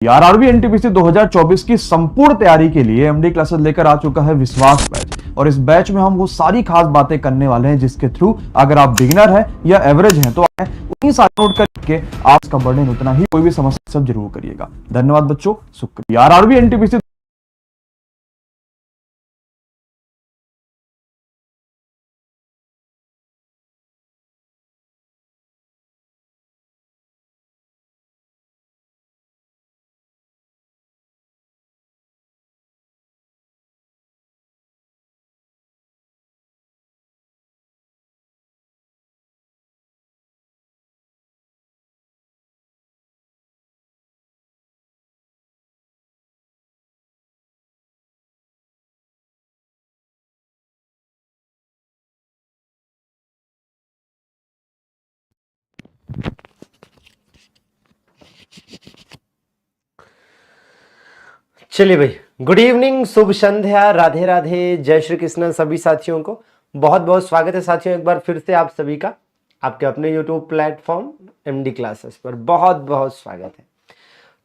RRB NTPC 2024 की संपूर्ण तैयारी के लिए एमडी क्लासेस लेकर आ चुका है विश्वास बैच। और इस बैच में हम वो सारी खास बातें करने वाले हैं जिसके थ्रू अगर आप बिगिनर हैं या एवरेज हैं तो उन्हीं सारे नोट करके आप इसका बर्डन उतना ही, कोई भी समस्या सब जरूर करिएगा। धन्यवाद बच्चों, शुक्रिया। आरआरबी एनटीपीसी चलिए भाई, गुड इवनिंग, शुभ संध्या, राधे राधे, जय श्री कृष्ण। सभी साथियों को बहुत बहुत स्वागत है। साथियों, एक बार फिर से आप सभी का आपके अपने यूट्यूब प्लेटफॉर्म एमडी क्लासेस पर बहुत बहुत स्वागत है।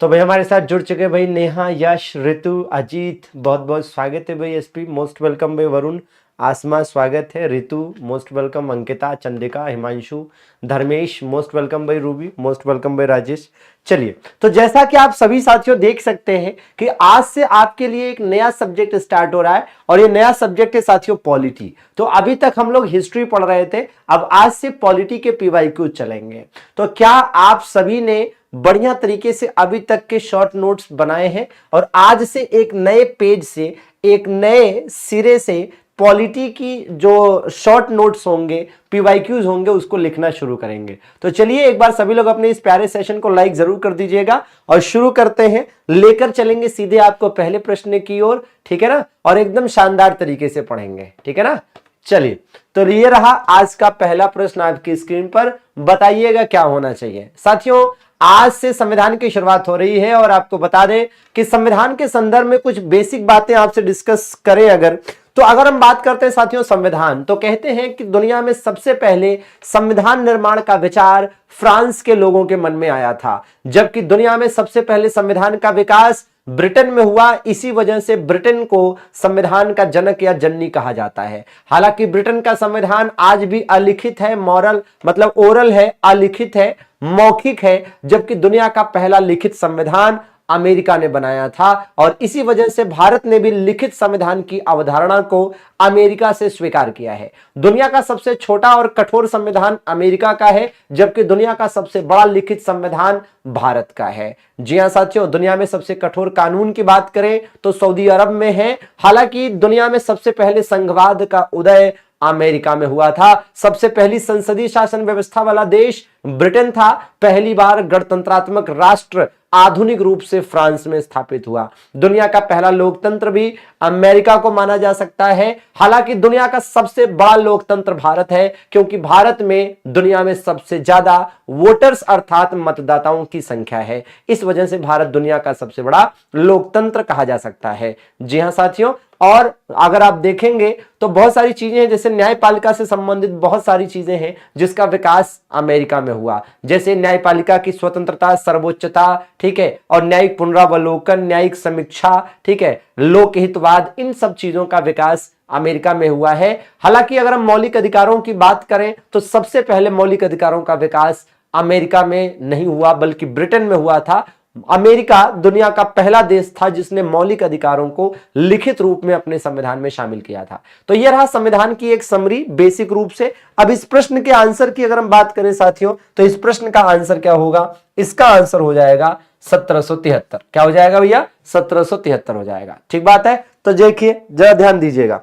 तो भाई हमारे साथ जुड़ चुके भाई नेहा, यश, ऋतु, अजीत, बहुत बहुत स्वागत है भाई। एसपी मोस्ट वेलकम भाई। वरुण, आसमा स्वागत है। Ritu most welcome. Ankita, Chandika, Himanshu, Dharmesh most welcome भाई। रूबी मोस्ट वेलकम भाई। राजेश। चलिए, तो जैसा कि आप सभी साथियों देख सकते हैं कि आज से आपके लिए एक नया सब्जेक्ट स्टार्ट हो रहा है और ये नया सब्जेक्ट है साथियों पॉलिटी। तो अभी तक हम लोग हिस्ट्री पढ़ रहे थे, अब आज से पॉलिटी के पीवाईक्यू चलेंगे। तो क्या आप सभी ने बढ़िया तरीके से अभी तक के शॉर्ट नोट्स बनाए हैं और आज से एक नए पेज से, एक नए सिरे से पॉलिटी की जो शॉर्ट नोट्स होंगे, पीवाईक्यूज होंगे, उसको लिखना शुरू करेंगे। तो चलिए एक बार सभी लोग अपने इस प्यारे सेशन को लाइक जरूर कर दीजिएगा और शुरू करते हैं। लेकर चलेंगे सीधे आपको पहले प्रश्न की ओर, ठीक है ना, और एकदम शानदार तरीके से पढ़ेंगे, ठीक है ना। चलिए, तो ये रहा आज का पहला प्रश्न आपकी स्क्रीन पर। बताइएगा क्या होना चाहिए। साथियों, आज से संविधान की शुरुआत हो रही है और आपको बता दें कि संविधान के संदर्भ में कुछ बेसिक बातें आपसे डिस्कस करें अगर हम बात करते हैं साथियों संविधान, तो कहते हैं कि दुनिया में सबसे पहले संविधान निर्माण का विचार फ्रांस के लोगों के मन में आया था, जबकि दुनिया में सबसे पहले संविधान का विकास ब्रिटेन में हुआ। इसी वजह से ब्रिटेन को संविधान का जनक या जननी कहा जाता है। हालांकि ब्रिटेन का संविधान आज भी अलिखित है, मॉरल मतलब ओरल है, अलिखित है, मौखिक है, जबकि दुनिया का पहला लिखित संविधान अमेरिका ने बनाया था और इसी वजह से भारत ने भी लिखित संविधान की अवधारणा को अमेरिका से स्वीकार किया है। दुनिया का सबसे छोटा और कठोर संविधान अमेरिका का है, जबकि दुनिया का सबसे बड़ा लिखित संविधान भारत का है। जी हां साथियों, दुनिया में सबसे कठोर कानून की बात करें तो सऊदी अरब में है। हालांकि दुनिया में सबसे पहले संघवाद का उदय अमेरिका में हुआ था। सबसे पहली संसदीय शासन व्यवस्था वाला देश ब्रिटेन था। पहली बार गणतंत्रात्मक राष्ट्र आधुनिक रूप से फ्रांस में स्थापित हुआ। दुनिया का पहला लोकतंत्र भी अमेरिका को माना जा सकता है। हालांकि दुनिया का सबसे बड़ा लोकतंत्र भारत है, क्योंकि भारत में दुनिया में सबसे ज्यादा वोटर्स अर्थात मतदाताओं की संख्या है। इस वजह से भारत दुनिया का सबसे बड़ा लोकतंत्र कहा जा सकता है। जी हां साथियों, और अगर आप देखेंगे तो बहुत सारी चीजें हैं, जैसे न्यायपालिका से संबंधित बहुत सारी चीजें हैं जिसका विकास अमेरिका में हुआ, जैसे न्यायपालिका की स्वतंत्रता, सर्वोच्चता, ठीक है, और न्यायिक पुनरावलोकन, न्यायिक समीक्षा, ठीक है, लोकहितवाद, इन सब चीजों का विकास अमेरिका में हुआ है। हालांकि अगर हम मौलिक अधिकारों की बात करें तो सबसे पहले मौलिक अधिकारों का विकास अमेरिका में नहीं हुआ बल्कि ब्रिटेन में हुआ था। अमेरिका दुनिया का पहला देश था जिसने मौलिक अधिकारों को लिखित रूप में अपने संविधान में शामिल किया था। तो यह रहा संविधान की एक समरी बेसिक रूप से। अब इस प्रश्न के आंसर की अगर हम बात करें साथियों, तो इस प्रश्न का आंसर क्या होगा? इसका आंसर हो जाएगा 1773। क्या हो जाएगा भैया? 1773 हो जाएगा। ठीक बात है। तो देखिए, जरा ध्यान दीजिएगा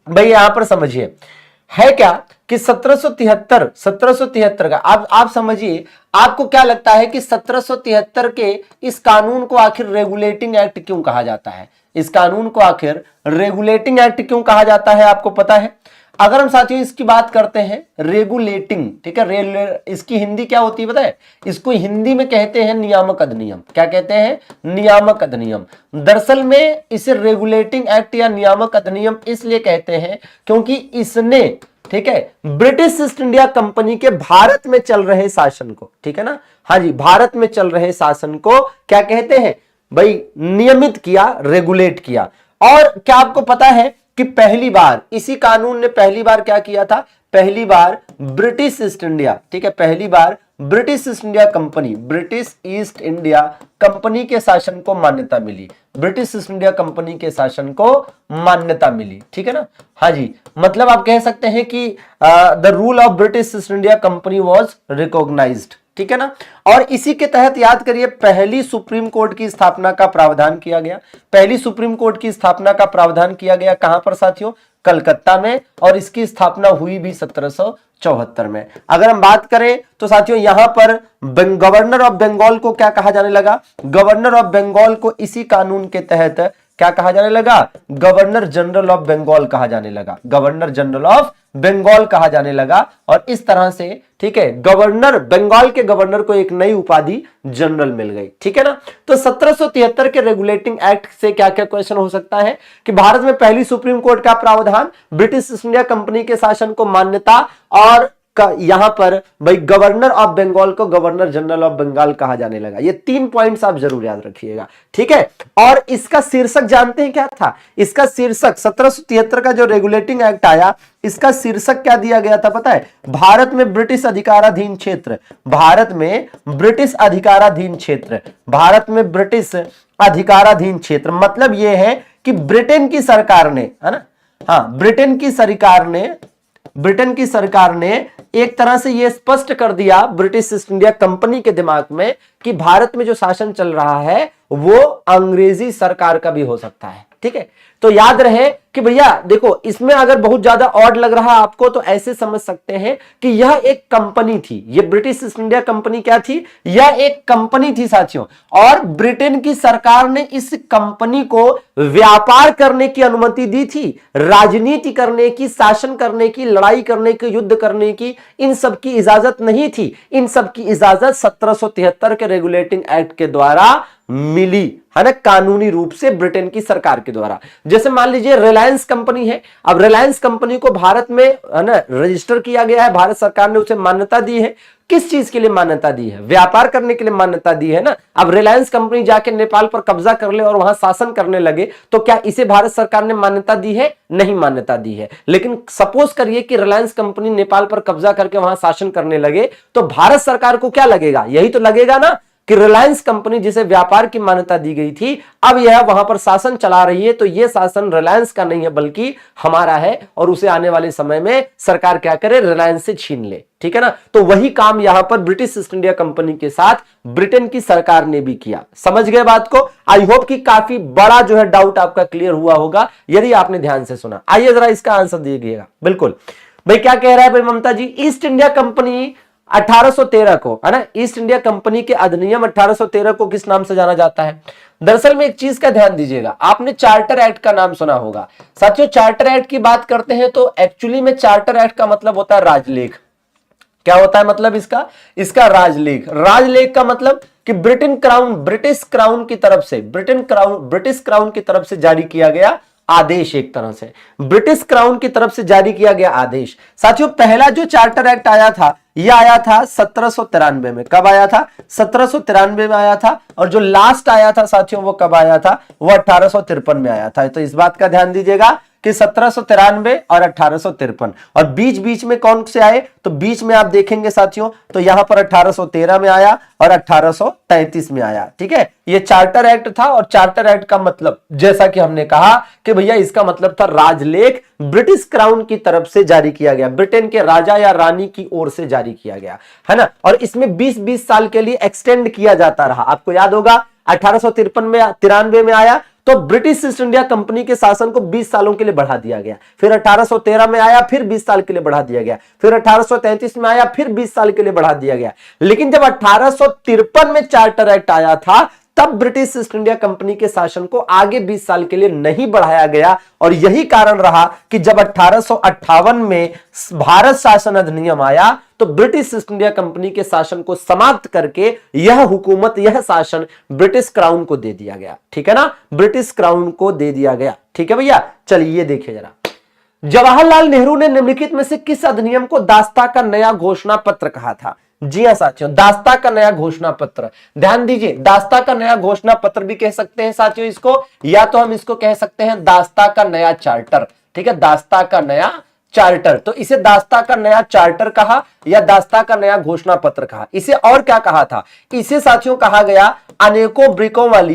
भाई, यहां पर समझिए है क्या कि 1773 का आप समझिए, आपको क्या लगता है कि 1773 के इस कानून को आखिर रेगुलेटिंग एक्ट क्यों कहा जाता है? इस कानून को आखिर रेगुलेटिंग एक्ट क्यों कहा जाता है, आपको पता है? अगर हम साथियों इसकी बात करते हैं रेगुलेटिंग, ठीक है, इसकी हिंदी क्या होती है पता है? इसको हिंदी में कहते हैं नियामक अधिनियम। क्या कहते हैं? नियामक अधिनियम। दरअसल में इसे रेगुलेटिंग एक्ट या नियामक अधिनियम इसलिए कहते हैं क्योंकि इसने ठीक है, ब्रिटिश ईस्ट इंडिया कंपनी के भारत में चल रहे शासन को, ठीक है ना, हाँ जी, भारत में चल रहे शासन को क्या कहते हैं भाई, नियमित किया, रेगुलेट किया। और क्या आपको पता है कि पहली बार इसी कानून ने पहली बार क्या किया था, पहली बार ब्रिटिश ईस्ट इंडिया, ठीक है, पहली बार British East India company, British East India company के शासन को मान्यता मिली, ब्रिटिश ईस्ट इंडिया कंपनी के शासन को मान्यता मिली, ठीक है ना, हाँ जी, मतलब आप कह सकते हैं कि the rule of British East India Company was recognized, ठीक है ना। और इसी के तहत याद करिए पहली सुप्रीम कोर्ट की स्थापना का प्रावधान किया गया, पहली सुप्रीम कोर्ट की स्थापना का प्रावधान किया गया कहां पर साथियों, कलकत्ता में, और इसकी स्थापना हुई भी 1774 में। अगर हम बात करें तो साथियों यहां पर गवर्नर ऑफ बंगाल को क्या कहा जाने लगा, गवर्नर ऑफ बंगाल को इसी कानून के तहत क्या कहा जाने लगा, गवर्नर जनरल ऑफ बंगाल कहा जाने लगा, गवर्नर जनरल ऑफ बंगाल कहा जाने लगा। और इस तरह से ठीक है, गवर्नर, बंगाल के गवर्नर को एक नई उपाधि जनरल मिल गई, ठीक है ना। तो 1773 के रेगुलेटिंग एक्ट से क्या क्या क्वेश्चन हो सकता है कि भारत में पहली सुप्रीम कोर्ट का प्रावधान, ब्रिटिश ईस्ट इंडिया कंपनी के शासन को मान्यता, और यहां पर भाई गवर्नर ऑफ बंगाल को गवर्नर जनरल ऑफ बंगाल कहा जाने लगा। ये 3 पॉइंट्स आप जरूर याद रखिएगा, ठीक है। और इसका शीर्षक जानते हैं क्या था, इसका शीर्षक 1773 का जो रेगुलेटिंग एक्ट आया, इसका शीर्षक क्या दिया गया था पता है, भारत में ब्रिटिश अधिकाराधीन क्षेत्र, भारत में ब्रिटिश अधिकाराधीन क्षेत्र, भारत में ब्रिटिश अधिकाराधीन क्षेत्र, मतलब यह है कि ब्रिटेन की सरकार ने, है ना, हाँ, ब्रिटेन की सरकार ने एक तरह से यह स्पष्ट कर दिया ब्रिटिश ईस्ट इंडिया कंपनी के दिमाग में कि भारत में जो शासन चल रहा है वो अंग्रेजी सरकार का भी हो सकता है, ठीक है। तो याद रहे कि भैया देखो, इसमें अगर बहुत ज्यादा ऑड लग रहा है आपको तो ऐसे समझ सकते हैं कि यह एक कंपनी थी, यह ब्रिटिश ईस्ट इंडिया कंपनी क्या थी, यह एक कंपनी थी साथियों, और ब्रिटेन की सरकार ने इस कंपनी को व्यापार करने की अनुमति दी थी, राजनीति करने की, शासन करने की, लड़ाई करने की, युद्ध करने की, इन सब की इजाजत नहीं थी। इन सब की इजाजत 1773 के रेगुलेटिंग एक्ट के द्वारा मिली, है ना, कानूनी रूप से ब्रिटेन की सरकार के द्वारा। जैसे मान लीजिए रिलायंस कंपनी है, अब रिलायंस कंपनी को भारत में, है ना, रजिस्टर किया गया है, भारत सरकार ने उसे मान्यता दी है। किस चीज के लिए मान्यता दी है, व्यापार करने के लिए मान्यता दी है ना। अब रिलायंस कंपनी जाके नेपाल पर कब्जा कर ले और वहां शासन करने लगे तो क्या इसे भारत सरकार ने मान्यता दी है, नहीं मान्यता दी है। लेकिन सपोज करिए कि रिलायंस कंपनी नेपाल पर कब्जा करके वहां शासन करने लगे तो भारत सरकार को क्या लगेगा, यही तो लगेगा ना कि रिलायंस कंपनी जिसे व्यापार की मान्यता दी गई थी, अब यह वहां पर शासन चला रही है, तो यह शासन रिलायंस का नहीं है बल्कि हमारा है, और उसे आने वाले समय में सरकार क्या करे, रिलायंस से छीन ले, ठीक है ना। तो वही काम यहां पर ब्रिटिश ईस्ट इंडिया कंपनी के साथ ब्रिटेन की सरकार ने भी किया। समझ गए बात को। आई होप कि काफी बड़ा जो है डाउट आपका क्लियर हुआ होगा यदि आपने ध्यान से सुना। आइए जरा इसका आंसर दीजिएगा। बिल्कुल भाई, क्या कह रहा है भाई ममता जी, ईस्ट इंडिया कंपनी 1813 को, है ना, ईस्ट इंडिया कंपनी के अधिनियम 1813 को किस नाम से जाना जाता है। दरअसल में एक चीज का ध्यान दीजिएगा, आपने चार्टर एक्ट का नाम सुना होगा साथियों। चार्टर एक्ट की बात करते हैं तो एक्चुअली में चार्टर एक्ट का मतलब होता है राजलेख। क्या होता है मतलब इसका राजलेख। राजलेख का मतलब कि ब्रिटिश क्राउन की तरफ से, ब्रिटिश क्राउन की तरफ से जारी किया गया आदेश, एक तरह से ब्रिटिश क्राउन की तरफ से जारी किया गया आदेश। साथियों पहला जो चार्टर एक्ट आया था यह आया था 1793 में। कब आया था, 1793 में आया था। और जो लास्ट आया था साथियों वो कब आया था, वो 1853 में आया था। तो इस बात का ध्यान दीजिएगा कि 1793 और 1853, और बीच बीच में कौन से आए, तो बीच में आप देखेंगे साथियों तो यहां पर 1813 में आया और 1833 में आया, ठीक है। ये चार्टर एक्ट था, और चार्टर एक्ट का मतलब जैसा कि हमने कहा कि भैया इसका मतलब था राजलेख, ब्रिटिश क्राउन की तरफ से जारी किया गया, ब्रिटेन के राजा या रानी की ओर से जारी किया गया, है ना। और इसमें 20-20 साल के लिए एक्सटेंड किया जाता रहा। आपको याद होगा 1893 में आया तो ब्रिटिश ईस्ट इंडिया कंपनी के शासन को 20 सालों के लिए बढ़ा दिया गया। फिर 1813 में आया, फिर 20 साल के लिए बढ़ा दिया गया। फिर 1833 में आया, फिर 20 साल के लिए बढ़ा दिया गया। लेकिन जब 1853 में चार्टर एक्ट आया था तब ब्रिटिश ईस्ट इंडिया कंपनी के शासन को आगे 20 साल के लिए नहीं बढ़ाया गया। और यही कारण रहा कि जब 1858 में भारत शासन अधिनियम आया तो ब्रिटिश ईस्ट इंडिया कंपनी के शासन को समाप्त करके यह हुकूमत, यह शासन ब्रिटिश क्राउन को दे दिया गया, ठीक है ना, ब्रिटिश क्राउन को दे दिया गया, ठीक है भैया। चलिए देखिए जरा, जवाहरलाल नेहरू ने निम्नलिखित में से किस अधिनियम को दास्ता का नया घोषणा पत्र कहा था? जी हां साथियों, दास्ता का नया घोषणा पत्र। ध्यान दीजिए, दास्ता का नया घोषणा पत्र भी कह सकते हैं साथियों इसको, या तो हम इसको कह सकते हैं दास्ता का नया चार्टर। ठीक है, दास्ता का नया चार्टर। तो इसे दास्ता का नया चार्टर कहा या दास्ता का नया घोषणा पत्र कहा। इसे और क्या कहा था? इसे साथियों कहा गया अनेकों ब्रेकों वाली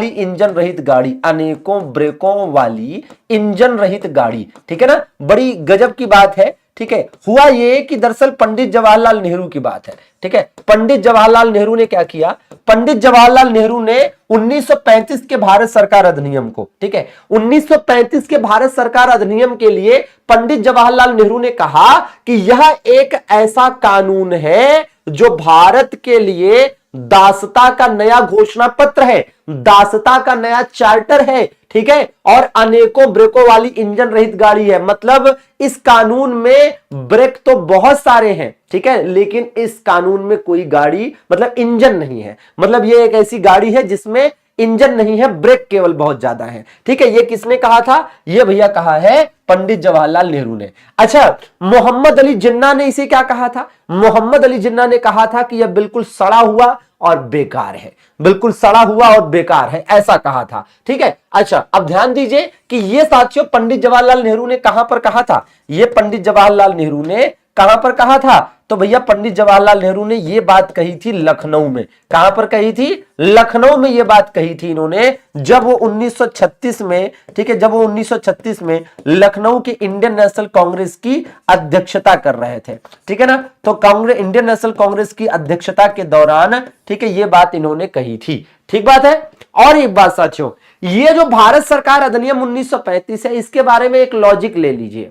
इंजन रहित गाड़ी, अनेकों ब्रेकों वाली इंजन रहित गाड़ी। ठीक है ना, बड़ी गजब की बात है। ठीक है, हुआ ये कि दरअसल पंडित जवाहरलाल नेहरू की बात है। ठीक है, पंडित जवाहरलाल नेहरू ने क्या किया? पंडित जवाहरलाल नेहरू ने 1935 के भारत सरकार अधिनियम को, ठीक है, 1935 के भारत सरकार अधिनियम के लिए पंडित जवाहरलाल नेहरू ने कहा कि यह एक ऐसा कानून है जो भारत के लिए दासता का नया घोषणा पत्र है, दासता का नया चार्टर है। ठीक है, और अनेकों ब्रेकों वाली इंजन रहित गाड़ी है। मतलब इस कानून में ब्रेक तो बहुत सारे हैं, ठीक है, लेकिन इस कानून में कोई गाड़ी मतलब इंजन नहीं है। मतलब ये एक ऐसी गाड़ी है जिसमें इंजन नहीं है, ब्रेक केवल बहुत ज्यादा है। ठीक है, ये किसने कहा था? ये भैया कहा है पंडित जवाहरलाल नेहरू ने। अच्छा, मोहम्मद अली जिन्ना ने इसे क्या कहा था? मोहम्मद अली जिन्ना ने कहा था कि यह बिल्कुल सड़ा हुआ और बेकार है, बिल्कुल सड़ा हुआ और बेकार है, ऐसा कहा था। ठीक है, अच्छा अब ध्यान दीजिए कि ये साथियों पंडित जवाहरलाल नेहरू ने कहां पर कहा था? ये पंडित जवाहरलाल नेहरू ने कहां पर कहा था? तो भैया पंडित जवाहरलाल नेहरू ने ये बात कही थी लखनऊ में। कहां पर कही थी? लखनऊ में ये बात कही थी इन्होंने, जब वो 1936 में, ठीक है, जब वो 1936 में लखनऊ के इंडियन नेशनल कांग्रेस की अध्यक्षता कर रहे थे। ठीक है ना, तो कांग्रेस, इंडियन नेशनल कांग्रेस की अध्यक्षता के दौरान, ठीक है, ये बात इन्होंने कही थी। ठीक बात है। और एक बात साथियों, ये जो भारत सरकार अधिनियम 1935 है, इसके बारे में एक लॉजिक ले लीजिए।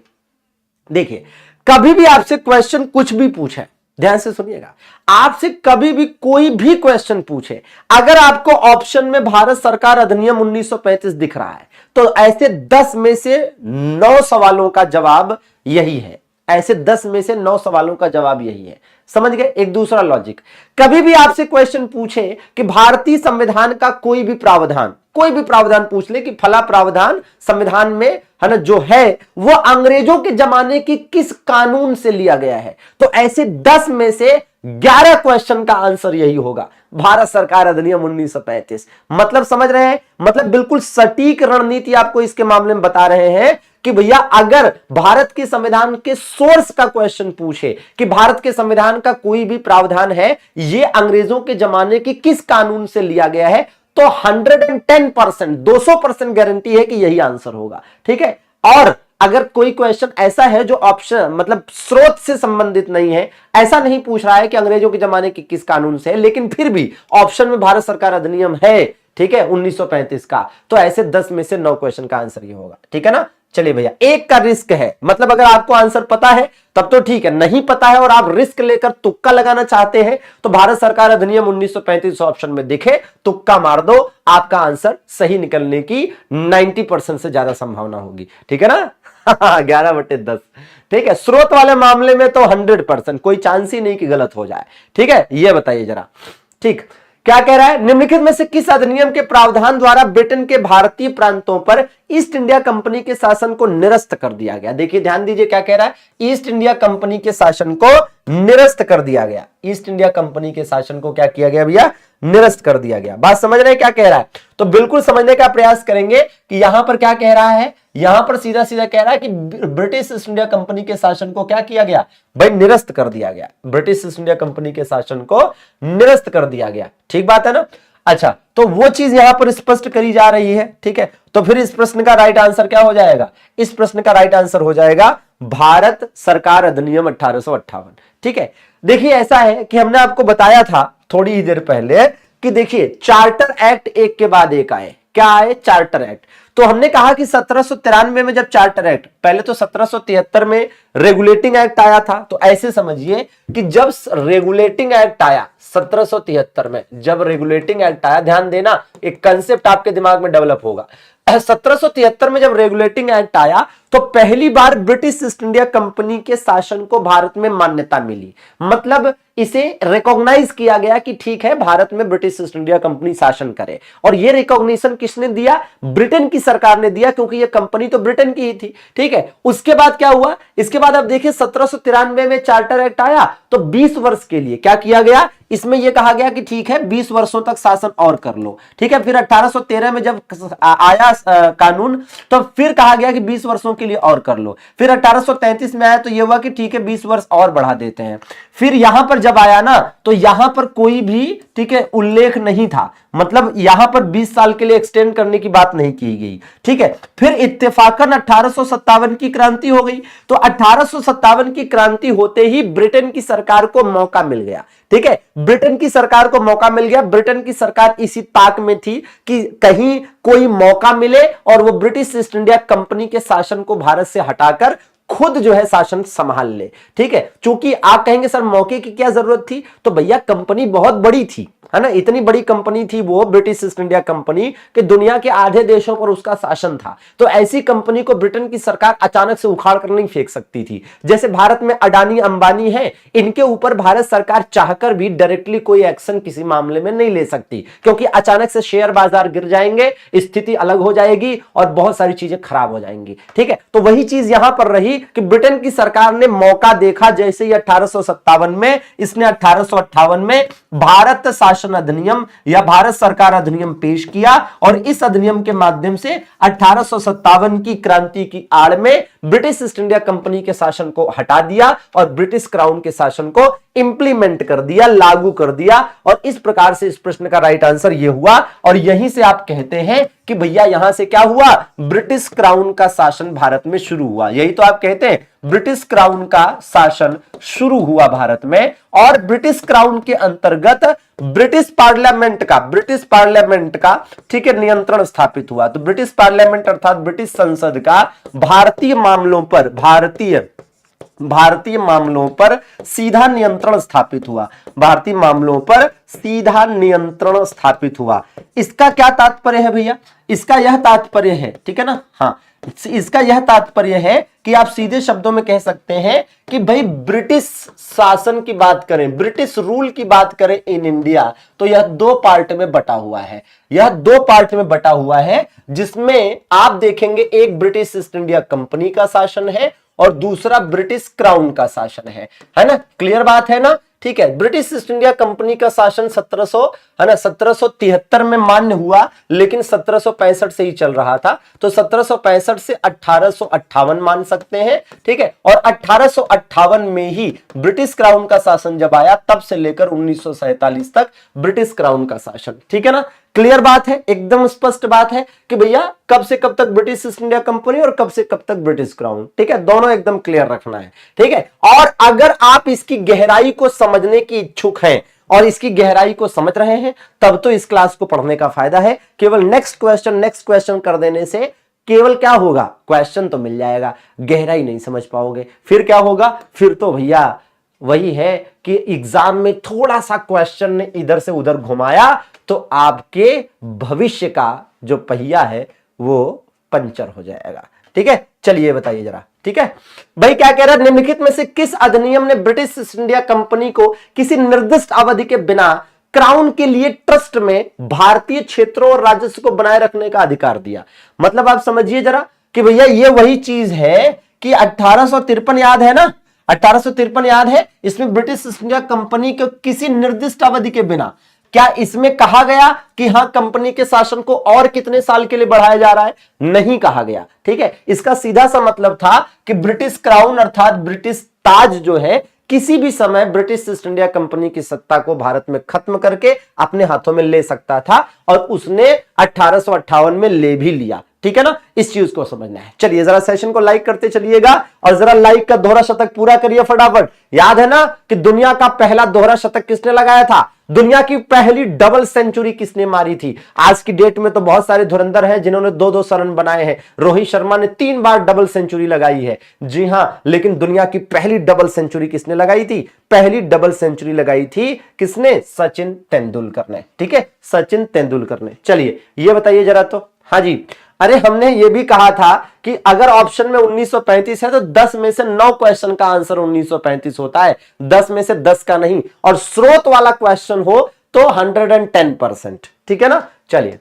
देखिए, कभी भी आपसे क्वेश्चन कुछ भी पूछे, ध्यान से सुनिएगा, आपसे कभी भी कोई भी क्वेश्चन पूछे, अगर आपको ऑप्शन में भारत सरकार अधिनियम 1935 दिख रहा है, तो ऐसे 10 में से 9 सवालों का जवाब यही है। ऐसे 10 में से 9 सवालों का जवाब यही है। समझ गए? एक दूसरा लॉजिक, कभी भी आपसे क्वेश्चन पूछे कि भारतीय संविधान का कोई भी प्रावधान पूछ ले कि फला प्रावधान संविधान में है ना जो है वो अंग्रेजों के जमाने की किस कानून से लिया गया है, तो ऐसे 10 में से 11 क्वेश्चन का आंसर यही होगा, भारत सरकार अधिनियम 1935। मतलब समझ रहे हैं? मतलब बिल्कुल सटीक रणनीति आपको इसके मामले में बता रहे हैं कि भैया अगर भारत के संविधान के सोर्स का क्वेश्चन पूछे कि भारत के संविधान का कोई भी प्रावधान है ये अंग्रेजों के जमाने की किस कानून से लिया गया है, तो 110%, 200% गारंटी है कि यही आंसर होगा। ठीक है, और अगर कोई क्वेश्चन ऐसा है जो ऑप्शन मतलब स्रोत से संबंधित नहीं है, ऐसा नहीं पूछ रहा है कि अंग्रेजों के जमाने की किस कानून से है, लेकिन फिर भी ऑप्शन में भारत सरकार अधिनियम है, ठीक है, 1935 का, तो ऐसे 10 में से 9 क्वेश्चन का आंसर ये होगा। ठीक है ना? चलिए भैया, एक का रिस्क है, मतलब अगर आपको आंसर पता है तब तो ठीक है, नहीं पता है और आप रिस्क लेकर तुक्का लगाना चाहते हैं तो भारत सरकार अधिनियम 1935 ऑप्शन में दिखे, तुक्का मार दो, आपका आंसर सही निकलने की 90% से ज्यादा संभावना होगी। ठीक है ना? 11/10। ठीक है, स्रोत वाले मामले में तो 100%, कोई चांस ही नहीं कि गलत हो जाए। ठीक है, ये बताइए जरा। ठीक, क्या कह रहा है? निम्नलिखित में से किस अधिनियम के प्रावधान द्वारा ब्रिटेन के भारतीय प्रांतों पर ईस्ट इंडिया कंपनी के शासन को निरस्त कर दिया गया? देखिए ध्यान दीजिए क्या कह रहा है, ईस्ट इंडिया कंपनी के शासन को निरस्त कर दिया गया। ईस्ट इंडिया कंपनी के शासन को क्या किया गया भैया? निरस्त कर दिया गया। बात समझ रहे हैं क्या कह रहा है? तो बिल्कुल समझने का प्रयास करेंगे कि यहां पर क्या कह रहा है। यहां पर सीधा सीधा कह रहा है कि ब्रिटिश ईस्ट इंडिया कंपनी के शासन को क्या किया गया भाई? निरस्त कर दिया गया। ब्रिटिश ईस्ट इंडिया कंपनी के शासन को निरस्त कर दिया गया। ठीक बात है ना? अच्छा, तो वो चीज यहां पर स्पष्ट करी जा रही है। ठीक है, तो फिर इस प्रश्न का राइट आंसर क्या हो जाएगा? इस प्रश्न का राइट आंसर हो जाएगा भारत सरकार अधिनियम 1858। ठीक है, देखिए ऐसा है कि हमने आपको बताया था थोड़ी ही देर पहले कि देखिए चार्टर एक्ट एक के बाद एक आए। क्या आए? Charter act. तो हमने कहा कि 1793 में जब चार्टर एक्ट, पहले तो 1773 में रेगुलेटिंग एक्ट आया था, तो ऐसे समझिए कि जब रेगुलेटिंग एक्ट आया 1773 में, जब रेगुलेटिंग एक्ट आया, ध्यान देना एक कंसेप्ट आपके दिमाग में डेवलप होगा। 1773 में जब रेगुलेटिंग एक्ट आया तो पहली बार ब्रिटिश ईस्ट इंडिया कंपनी के शासन को भारत में मान्यता मिली, मतलब इसे रिकॉग्नाइज किया गया कि ठीक है भारत में ब्रिटिश ईस्ट इंडिया कंपनी शासन करे। और यह रिकॉग्निशन किसने दिया? ब्रिटेन की सरकार ने दिया, क्योंकि यह कंपनी तो ब्रिटेन की ही थी। ठीक है, उसके बाद क्या हुआ? इसके बाद आप देखिए 1793 में चार्टर एक्ट आया, तो 20 वर्ष के लिए क्या किया गया? इसमें यह कहा गया कि ठीक है 20 वर्षों तक शासन और कर लो। ठीक है, फिर 1813 में जब आया कानून, तो फिर कहा गया कि 20 वर्षों के लिए और कर लो। फिर 1833 में आया तो यह हुआ कि ठीक है 20 वर्ष और बढ़ा देते हैं। फिर यहां पर जब आया ना, तो यहां पर कोई भी ठीक है उल्लेख नहीं था, मतलब यहां पर 20 साल के लिए एक्सटेंड करने की बात नहीं की गई। ठीक है, फिर इत्तेफाकन 1857 की क्रांति हो गई। तो 1857 की क्रांति होते ही ब्रिटेन की सरकार को मौका मिल गया। ठीक है, ब्रिटेन की सरकार को मौका मिल गया। ब्रिटेन की सरकार इसी ताक में थी कि कहीं कोई मौका मिले और वो ब्रिटिश ईस्ट इंडिया कंपनी के शासन को भारत से हटाकर खुद जो है शासन संभाल ले। ठीक है, क्योंकि आप कहेंगे सर मौके की क्या जरूरत थी? तो भैया कंपनी बहुत बड़ी थी, है ना, इतनी बड़ी कंपनी थी वो ब्रिटिश ईस्ट इंडिया कंपनी कि दुनिया के आधे देशों पर उसका शासन था। तो ऐसी कंपनी को ब्रिटेन की सरकार अचानक से उखाड़ कर नहीं फेंक सकती थी। जैसे भारत में अडानी अंबानी है, इनके ऊपर भारत सरकार चाहकर भी डायरेक्टली कोई एक्शन किसी मामले में नहीं ले सकती, क्योंकि अचानक से शेयर बाजार गिर जाएंगे, स्थिति अलग हो जाएगी और बहुत सारी चीजें खराब हो जाएंगी। ठीक है, तो वही चीज यहां पर रही कि ब्रिटेन की सरकार ने मौका देखा, जैसे ही 1857 में, इसने 1858 में भारत शासन अधिनियम या भारत सरकार अधिनियम पेश किया और इस अधिनियम के माध्यम से 1857 की क्रांति की आड़ में ब्रिटिश ईस्ट इंडिया कंपनी के शासन को हटा दिया और ब्रिटिश क्राउन के शासन को इंप्लीमेंट कर दिया, लागू कर दिया। और इस प्रकार से इस प्रश्न का राइट आंसर यह हुआ। और यहीं से आप कहते हैं कि भैया यहां से क्या हुआ? ब्रिटिश क्राउन का शासन भारत में शुरू हुआ। यही तो आप कहते हैं ब्रिटिश क्राउन का शासन शुरू हुआ भारत में। और ब्रिटिश क्राउन के अंतर्गत ब्रिटिश पार्लियामेंट का ठीक है नियंत्रण स्थापित हुआ। तो ब्रिटिश पार्लियामेंट अर्थात ब्रिटिश संसद का भारतीय मामलों पर सीधा नियंत्रण स्थापित हुआ। भारतीय मामलों पर सीधा नियंत्रण स्थापित हुआ। इसका क्या तात्पर्य है भैया? इसका यह तात्पर्य है, ठीक है ना, हाँ, इसका यह तात्पर्य है कि आप सीधे शब्दों में कह सकते हैं कि भाई ब्रिटिश शासन की बात करें, ब्रिटिश रूल की बात करें इन इंडिया, तो यह दो पार्ट में बटा हुआ है। यह दो पार्ट में बटा हुआ है, जिसमें आप देखेंगे एक ब्रिटिश ईस्ट इंडिया कंपनी का शासन है और दूसरा ब्रिटिश क्राउन का शासन है ना? क्लियर बात है ना? ठीक है, ब्रिटिश ईस्ट इंडिया कंपनी का शासन 1773 में मान्य हुआ, लेकिन 1765 से ही चल रहा था। तो 1765 से 1858 मान सकते हैं। ठीक है, और 1858 में ही ब्रिटिश क्राउन का शासन जब आया, तब से लेकर 1947 तक ब्रिटिश क्राउन का शासन। ठीक है ना? क्लियर बात है, एकदम स्पष्ट बात है कि भैया कब से कब तक ब्रिटिश ईस्ट इंडिया कंपनी और कब से कब तक ब्रिटिश क्राउन। ठीक है, दोनों एकदम क्लियर रखना है। ठीक है, और अगर आप इसकी गहराई को समझने की इच्छुक हैं और इसकी गहराई को समझ रहे हैं, तब तो इस क्लास को पढ़ने का फायदा है। केवल नेक्स्ट क्वेश्चन कर देने से केवल क्या होगा? क्वेश्चन तो मिल जाएगा, गहराई नहीं समझ पाओगे। फिर क्या होगा? फिर तो भैया वही है कि एग्जाम में थोड़ा सा क्वेश्चन ने इधर से उधर घुमाया तो आपके भविष्य का जो पहिया है वो पंचर हो जाएगा। ठीक है, चलिए बताइए जरा। ठीक है भाई, क्या कह रहा है? निम्नलिखित में से किस अधिनियम ने ब्रिटिश ईस्ट इंडिया कंपनी को किसी निर्दिष्ट अवधि के बिना क्राउन के लिए ट्रस्ट में भारतीय क्षेत्रों और राजस्व को बनाए रखने का अधिकार दिया? मतलब आप समझिए जरा कि भैया ये वही चीज है कि 1853 याद है ना? 1853 याद है, इसमें ब्रिटिश ईस्ट इंडिया कंपनी को किसी निर्दिष्ट अवधि के बिना, क्या इसमें कहा गया कि हां कंपनी के शासन को और कितने साल के लिए बढ़ाया जा रहा है? नहीं कहा गया। ठीक है, इसका सीधा सा मतलब था कि ब्रिटिश क्राउन अर्थात ब्रिटिश ताज जो है किसी भी समय ब्रिटिश ईस्ट इंडिया कंपनी की सत्ता को भारत में खत्म करके अपने हाथों में ले सकता था, और उसने 1858 में ले भी लिया। ठीक है ना? इस चीज को समझना है। चलिए जरा सेशन को लाइक करते चलिएगा और जरा लाइक का दोहरा शतक पूरा करिए फटाफट। याद है ना कि दुनिया का पहला दोहरा शतक किसने लगाया था? दुनिया की पहली डबल सेंचुरी किसने मारी थी? आज की डेट में तो बहुत सारे धुरंधर हैं जिन्होंने 2-2 रन बनाए हैं। रोहित शर्मा ने 3 बार डबल सेंचुरी लगाई है, जी हां, लेकिन दुनिया की पहली डबल सेंचुरी किसने लगाई थी? पहली डबल सेंचुरी लगाई थी किसने? सचिन तेंदुलकर ने। ठीक है, सचिन तेंदुलकर ने। चलिए ये बताइए जरा तो, हाँ जी, अरे हमने ये भी कहा था कि अगर ऑप्शन में 1935 है तो 10 में से 9 क्वेश्चन का आंसर 1935 होता है, 10 में से 10 का नहीं, और स्रोत वाला क्वेश्चन हो तो 110%। ठीक है ना। चलिए,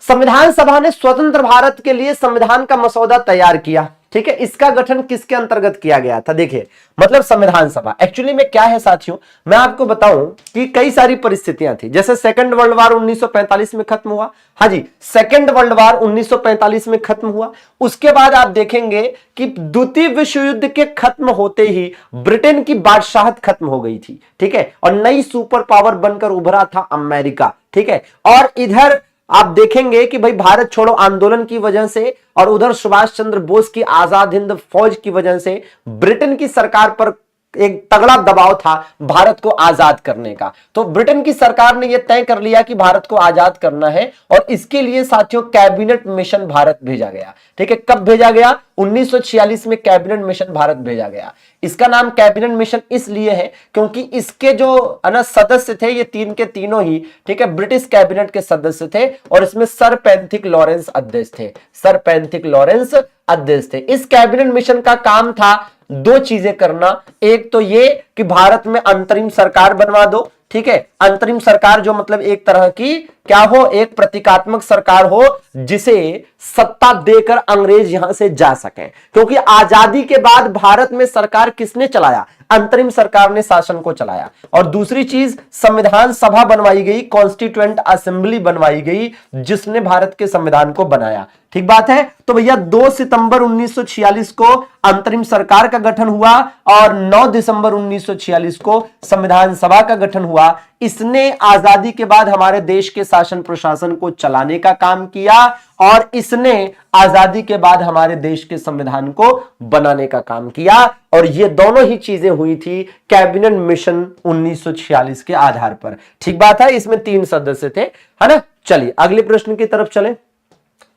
संविधान सभा ने स्वतंत्र भारत के लिए संविधान का मसौदा तैयार किया। ठीक है, इसका गठन किसके अंतर्गत किया गया था? देखिए, मतलब संविधान सभा एक्चुअली में क्या है साथियों, मैं आपको बताऊं कि कई सारी परिस्थितियां थी। जैसे सेकंड वर्ल्ड वार 1945 में खत्म हुआ। हाँ जी, सेकंड वर्ल्ड वार 1945 में खत्म हुआ। उसके बाद आप देखेंगे कि द्वितीय विश्व युद्ध के खत्म होते ही ब्रिटेन की बादशाहत खत्म हो गई थी। ठीक है, और नई सुपर पावर बनकर उभरा था अमेरिका। ठीक है, और इधर आप देखेंगे कि भाई भारत छोड़ो आंदोलन की वजह से और उधर सुभाष चंद्र बोस की आजाद हिंद फौज की वजह से ब्रिटेन की सरकार पर एक तगड़ा दबाव था भारत को आजाद करने का। तो ब्रिटेन की सरकार ने यह तय कर लिया कि भारत को आजाद करना है, और इसके लिए साथियों कैबिनेट मिशन भारत भेजा गया। ठीक है, कब भेजा गया? 1946 में कैबिनेट मिशन भारत भेजा गया। इसका नाम कैबिनेट मिशन इसलिए है क्योंकि इसके जो सदस्य थे ये तीन के तीनों ही, ठीक है, ब्रिटिश कैबिनेट के सदस्य थे, और इसमें सर पेंथिक लॉरेंस अध्यक्ष थे। सर पेंथिक लॉरेंस अध्यक्ष थे। इस कैबिनेट मिशन का काम था दो चीजें करना। एक तो ये कि भारत में अंतरिम सरकार बनवा दो। ठीक है, अंतरिम सरकार जो मतलब एक तरह की क्या हो, एक प्रतीकात्मक सरकार हो जिसे सत्ता देकर अंग्रेज यहां से जा सकें। क्योंकि आजादी के बाद भारत में सरकार किसने चलाया? अंतरिम सरकार ने शासन को चलाया। और दूसरी चीज, संविधान सभा बनवाई गई, कॉन्स्टिट्यूएंट असेंबली बनवाई गई, जिसने भारत के संविधान को बनाया। ठीक बात है। तो भैया 2 सितंबर 1946 को अंतरिम सरकार का गठन हुआ और 9 दिसंबर 1946 को संविधान सभा का गठन हुआ। इसने आजादी के बाद हमारे देश के शासन प्रशासन को चलाने का काम किया, और इसने आजादी के बाद हमारे देश के संविधान को बनाने का काम किया। और ये दोनों ही चीजें हुई थी कैबिनेट मिशन 1946 के आधार पर। ठीक बात है, इसमें 3 सदस्य थे, है ना। चलिए अगले प्रश्न की तरफ चलें।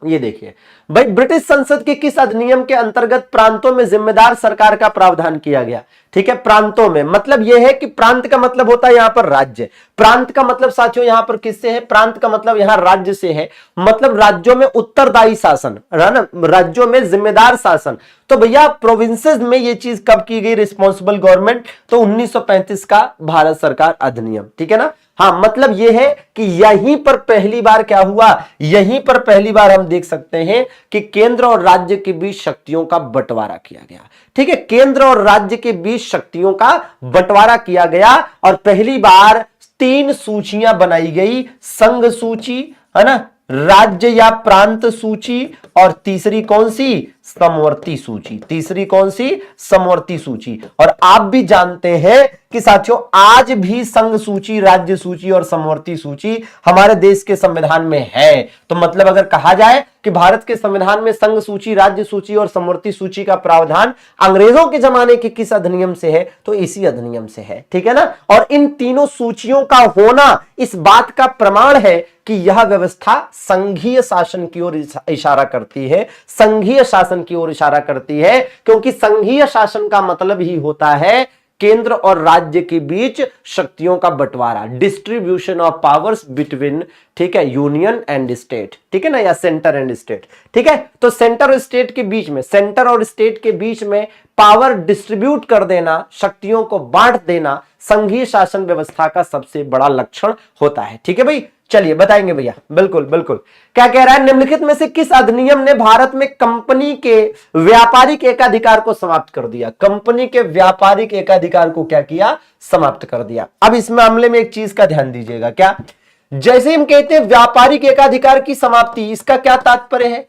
ये देखिए भाई, ब्रिटिश संसद के किस अधिनियम के अंतर्गत प्रांतों में जिम्मेदार सरकार का प्रावधान किया गया? ठीक है, प्रांतों में मतलब यह है कि प्रांत का मतलब होता है यहां पर राज्य। प्रांत का मतलब साथियों यहां पर किससे है? प्रांत का मतलब यहां राज्य से है। मतलब राज्यों में उत्तरदायी शासन, है ना, राज्यों में जिम्मेदार शासन। तो भैया प्रोविंसेस में यह चीज कब की गई? Responsible government. तो 1935 का भारत सरकार अधिनियम। ठीक है ना। हाँ, मतलब यह है कि यहीं पर पहली बार क्या हुआ? यहीं पर पहली बार हम देख सकते हैं कि केंद्र और राज्य के बीच शक्तियों का बंटवारा किया गया। ठीक है, केंद्र और राज्य के बीच शक्तियों का बंटवारा किया गया, और पहली बार 3 सूचियां बनाई गई। संघ सूची, है ना, राज्य या प्रांत सूची, और तीसरी कौन सी? समवर्ती सूची। तीसरी कौन सी? समवर्ती सूची। और आप भी जानते हैं कि साथियों आज भी संघ सूची, राज्य सूची और समवर्ती सूची हमारे देश के संविधान में है। तो मतलब अगर कहा जाए कि भारत के संविधान में संघ सूची, राज्य सूची और समवर्ती सूची का प्रावधान अंग्रेजों के जमाने के किस अधिनियम से है? तो इसी अधिनियम से है। ठीक है ना। और इन तीनों सूचियों का होना इस बात का प्रमाण है कि यह व्यवस्था संघीय शासन की ओर इशारा करती है। संघीय शासन की ओर इशारा करती है, क्योंकि संघीय शासन का मतलब ही होता है केंद्र और राज्य के बीच शक्तियों का बंटवारा, डिस्ट्रीब्यूशन ऑफ पावर्स बिटवीन, ठीक है, यूनियन एंड स्टेट। ठीक है ना, या सेंटर एंड स्टेट। ठीक है, तो सेंटर और स्टेट के बीच में, सेंटर और स्टेट के बीच में पावर डिस्ट्रीब्यूट कर देना, शक्तियों को बांट देना संघीय शासन व्यवस्था का सबसे बड़ा लक्षण होता है। ठीक है भाई, चलिए बताएंगे भैया। बिल्कुल बिल्कुल। क्या कह रहा है? निम्नलिखित में से किस अधिनियम ने भारत में कंपनी के व्यापारिक एकाधिकार को समाप्त कर दिया? कंपनी के व्यापारिक एकाधिकार को क्या किया? समाप्त कर दिया। अब इस मामले में एक चीज का ध्यान दीजिएगा। क्या? जैसे हम कहते हैं व्यापारिक एकाधिकार की समाप्ति, इसका क्या तात्पर्य है?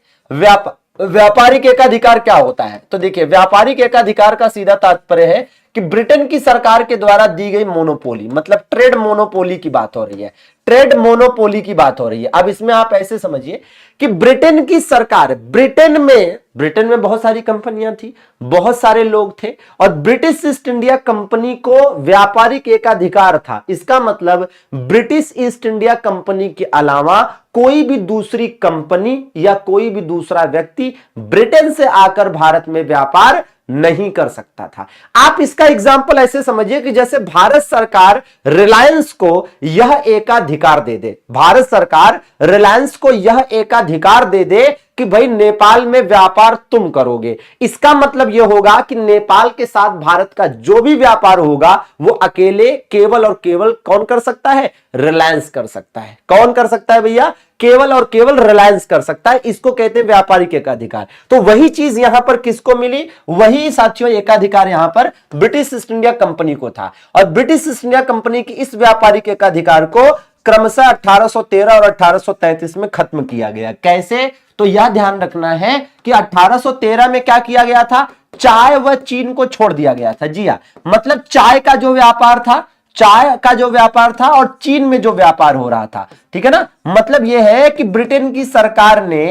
व्यापारिक एकाधिकार क्या होता है? तो देखिए, व्यापारिक एकाधिकार का सीधा तात्पर्य है कि ब्रिटेन की सरकार के द्वारा दी गई मोनोपोली, मतलब ट्रेड मोनोपोली की बात हो रही है। ट्रेड मोनोपोली की बात हो रही है। अब इसमें आप ऐसे समझिए कि ब्रिटेन की सरकार, ब्रिटेन में बहुत सारी कंपनियां थी, बहुत सारे लोग थे, और ब्रिटिश ईस्ट इंडिया कंपनी को व्यापारिक एकाधिकार था। इसका मतलब ब्रिटिश ईस्ट इंडिया कंपनी के अलावा कोई भी दूसरी कंपनी या कोई भी दूसरा व्यक्ति ब्रिटेन से आकर भारत में व्यापार नहीं कर सकता था। आप इसका एग्जाम्पल ऐसे समझिए कि जैसे भारत सरकार रिलायंस को यह एकाधिकार दे दे, भारत सरकार रिलायंस को यह एकाधिकार दे दे कि भाई नेपाल में व्यापार तुम करोगे। इसका मतलब यह होगा कि नेपाल के साथ भारत का जो भी व्यापार होगा वो अकेले केवल और केवल कौन कर सकता है? रिलायंस कर सकता है। कौन कर सकता है भैया? केवल और केवल रिलायंस कर सकता है। इसको कहते हैं व्यापारिक एकाधिकार। तो वही चीज यहां पर किसको मिली? वही साथियों एकाधिकार यहां पर ब्रिटिश ईस्ट इंडिया कंपनी को था। और ब्रिटिश ईस्ट इंडिया कंपनी की इस व्यापारिक एकाधिकार को क्रमशः 1813 और 1833 में खत्म किया गया। कैसे? तो यह ध्यान रखना है कि 1813 में क्या किया गया था? चाय व चीन को छोड़ दिया गया था। जी हाँ, मतलब चाय का जो व्यापार था, चाय का जो व्यापार था और चीन में जो व्यापार हो रहा था, ठीक है ना। मतलब यह है कि ब्रिटेन की सरकार ने,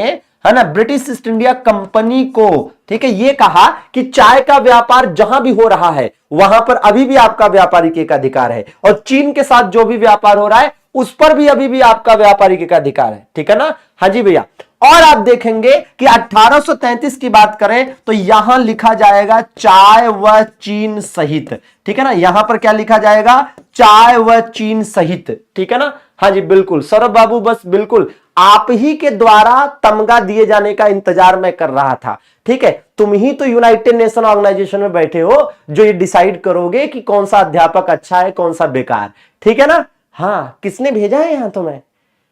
है ना, ब्रिटिश ईस्ट इंडिया कंपनी को, ठीक है, यह कहा कि चाय का व्यापार जहां भी हो रहा है वहां पर अभी भी आपका व्यापारिक एकाधिकार है, और चीन के साथ जो भी व्यापार हो रहा है उस पर भी अभी भी आपका व्यापारिक एकाधिकार है। ठीक है ना। हाँ जी भैया। और आप देखेंगे कि 1833 की बात करें तो यहां लिखा जाएगा चाय व चीन सहित। ठीक है ना, यहां पर क्या लिखा जाएगा? चाय व चीन सहित। ठीक है ना। हाँ जी बिल्कुल सौरभ बाबू, बस बिल्कुल आप ही के द्वारा तमगा दिए जाने का इंतजार मैं कर रहा था। ठीक है, तुम ही तो यूनाइटेड नेशन ऑर्गेनाइजेशन में बैठे हो जो ये डिसाइड करोगे कि कौन सा अध्यापक अच्छा है कौन सा बेकार। ठीक है ना। हाँ, किसने भेजा है यहां तुम्हें?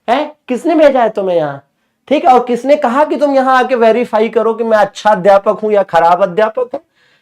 है किसने भेजा है तुम्हें यहां? ठीक है, और किसने कहा कि तुम यहां आके वेरीफाई करो कि मैं अच्छा अध्यापक हूं या खराब अध्यापक हूं?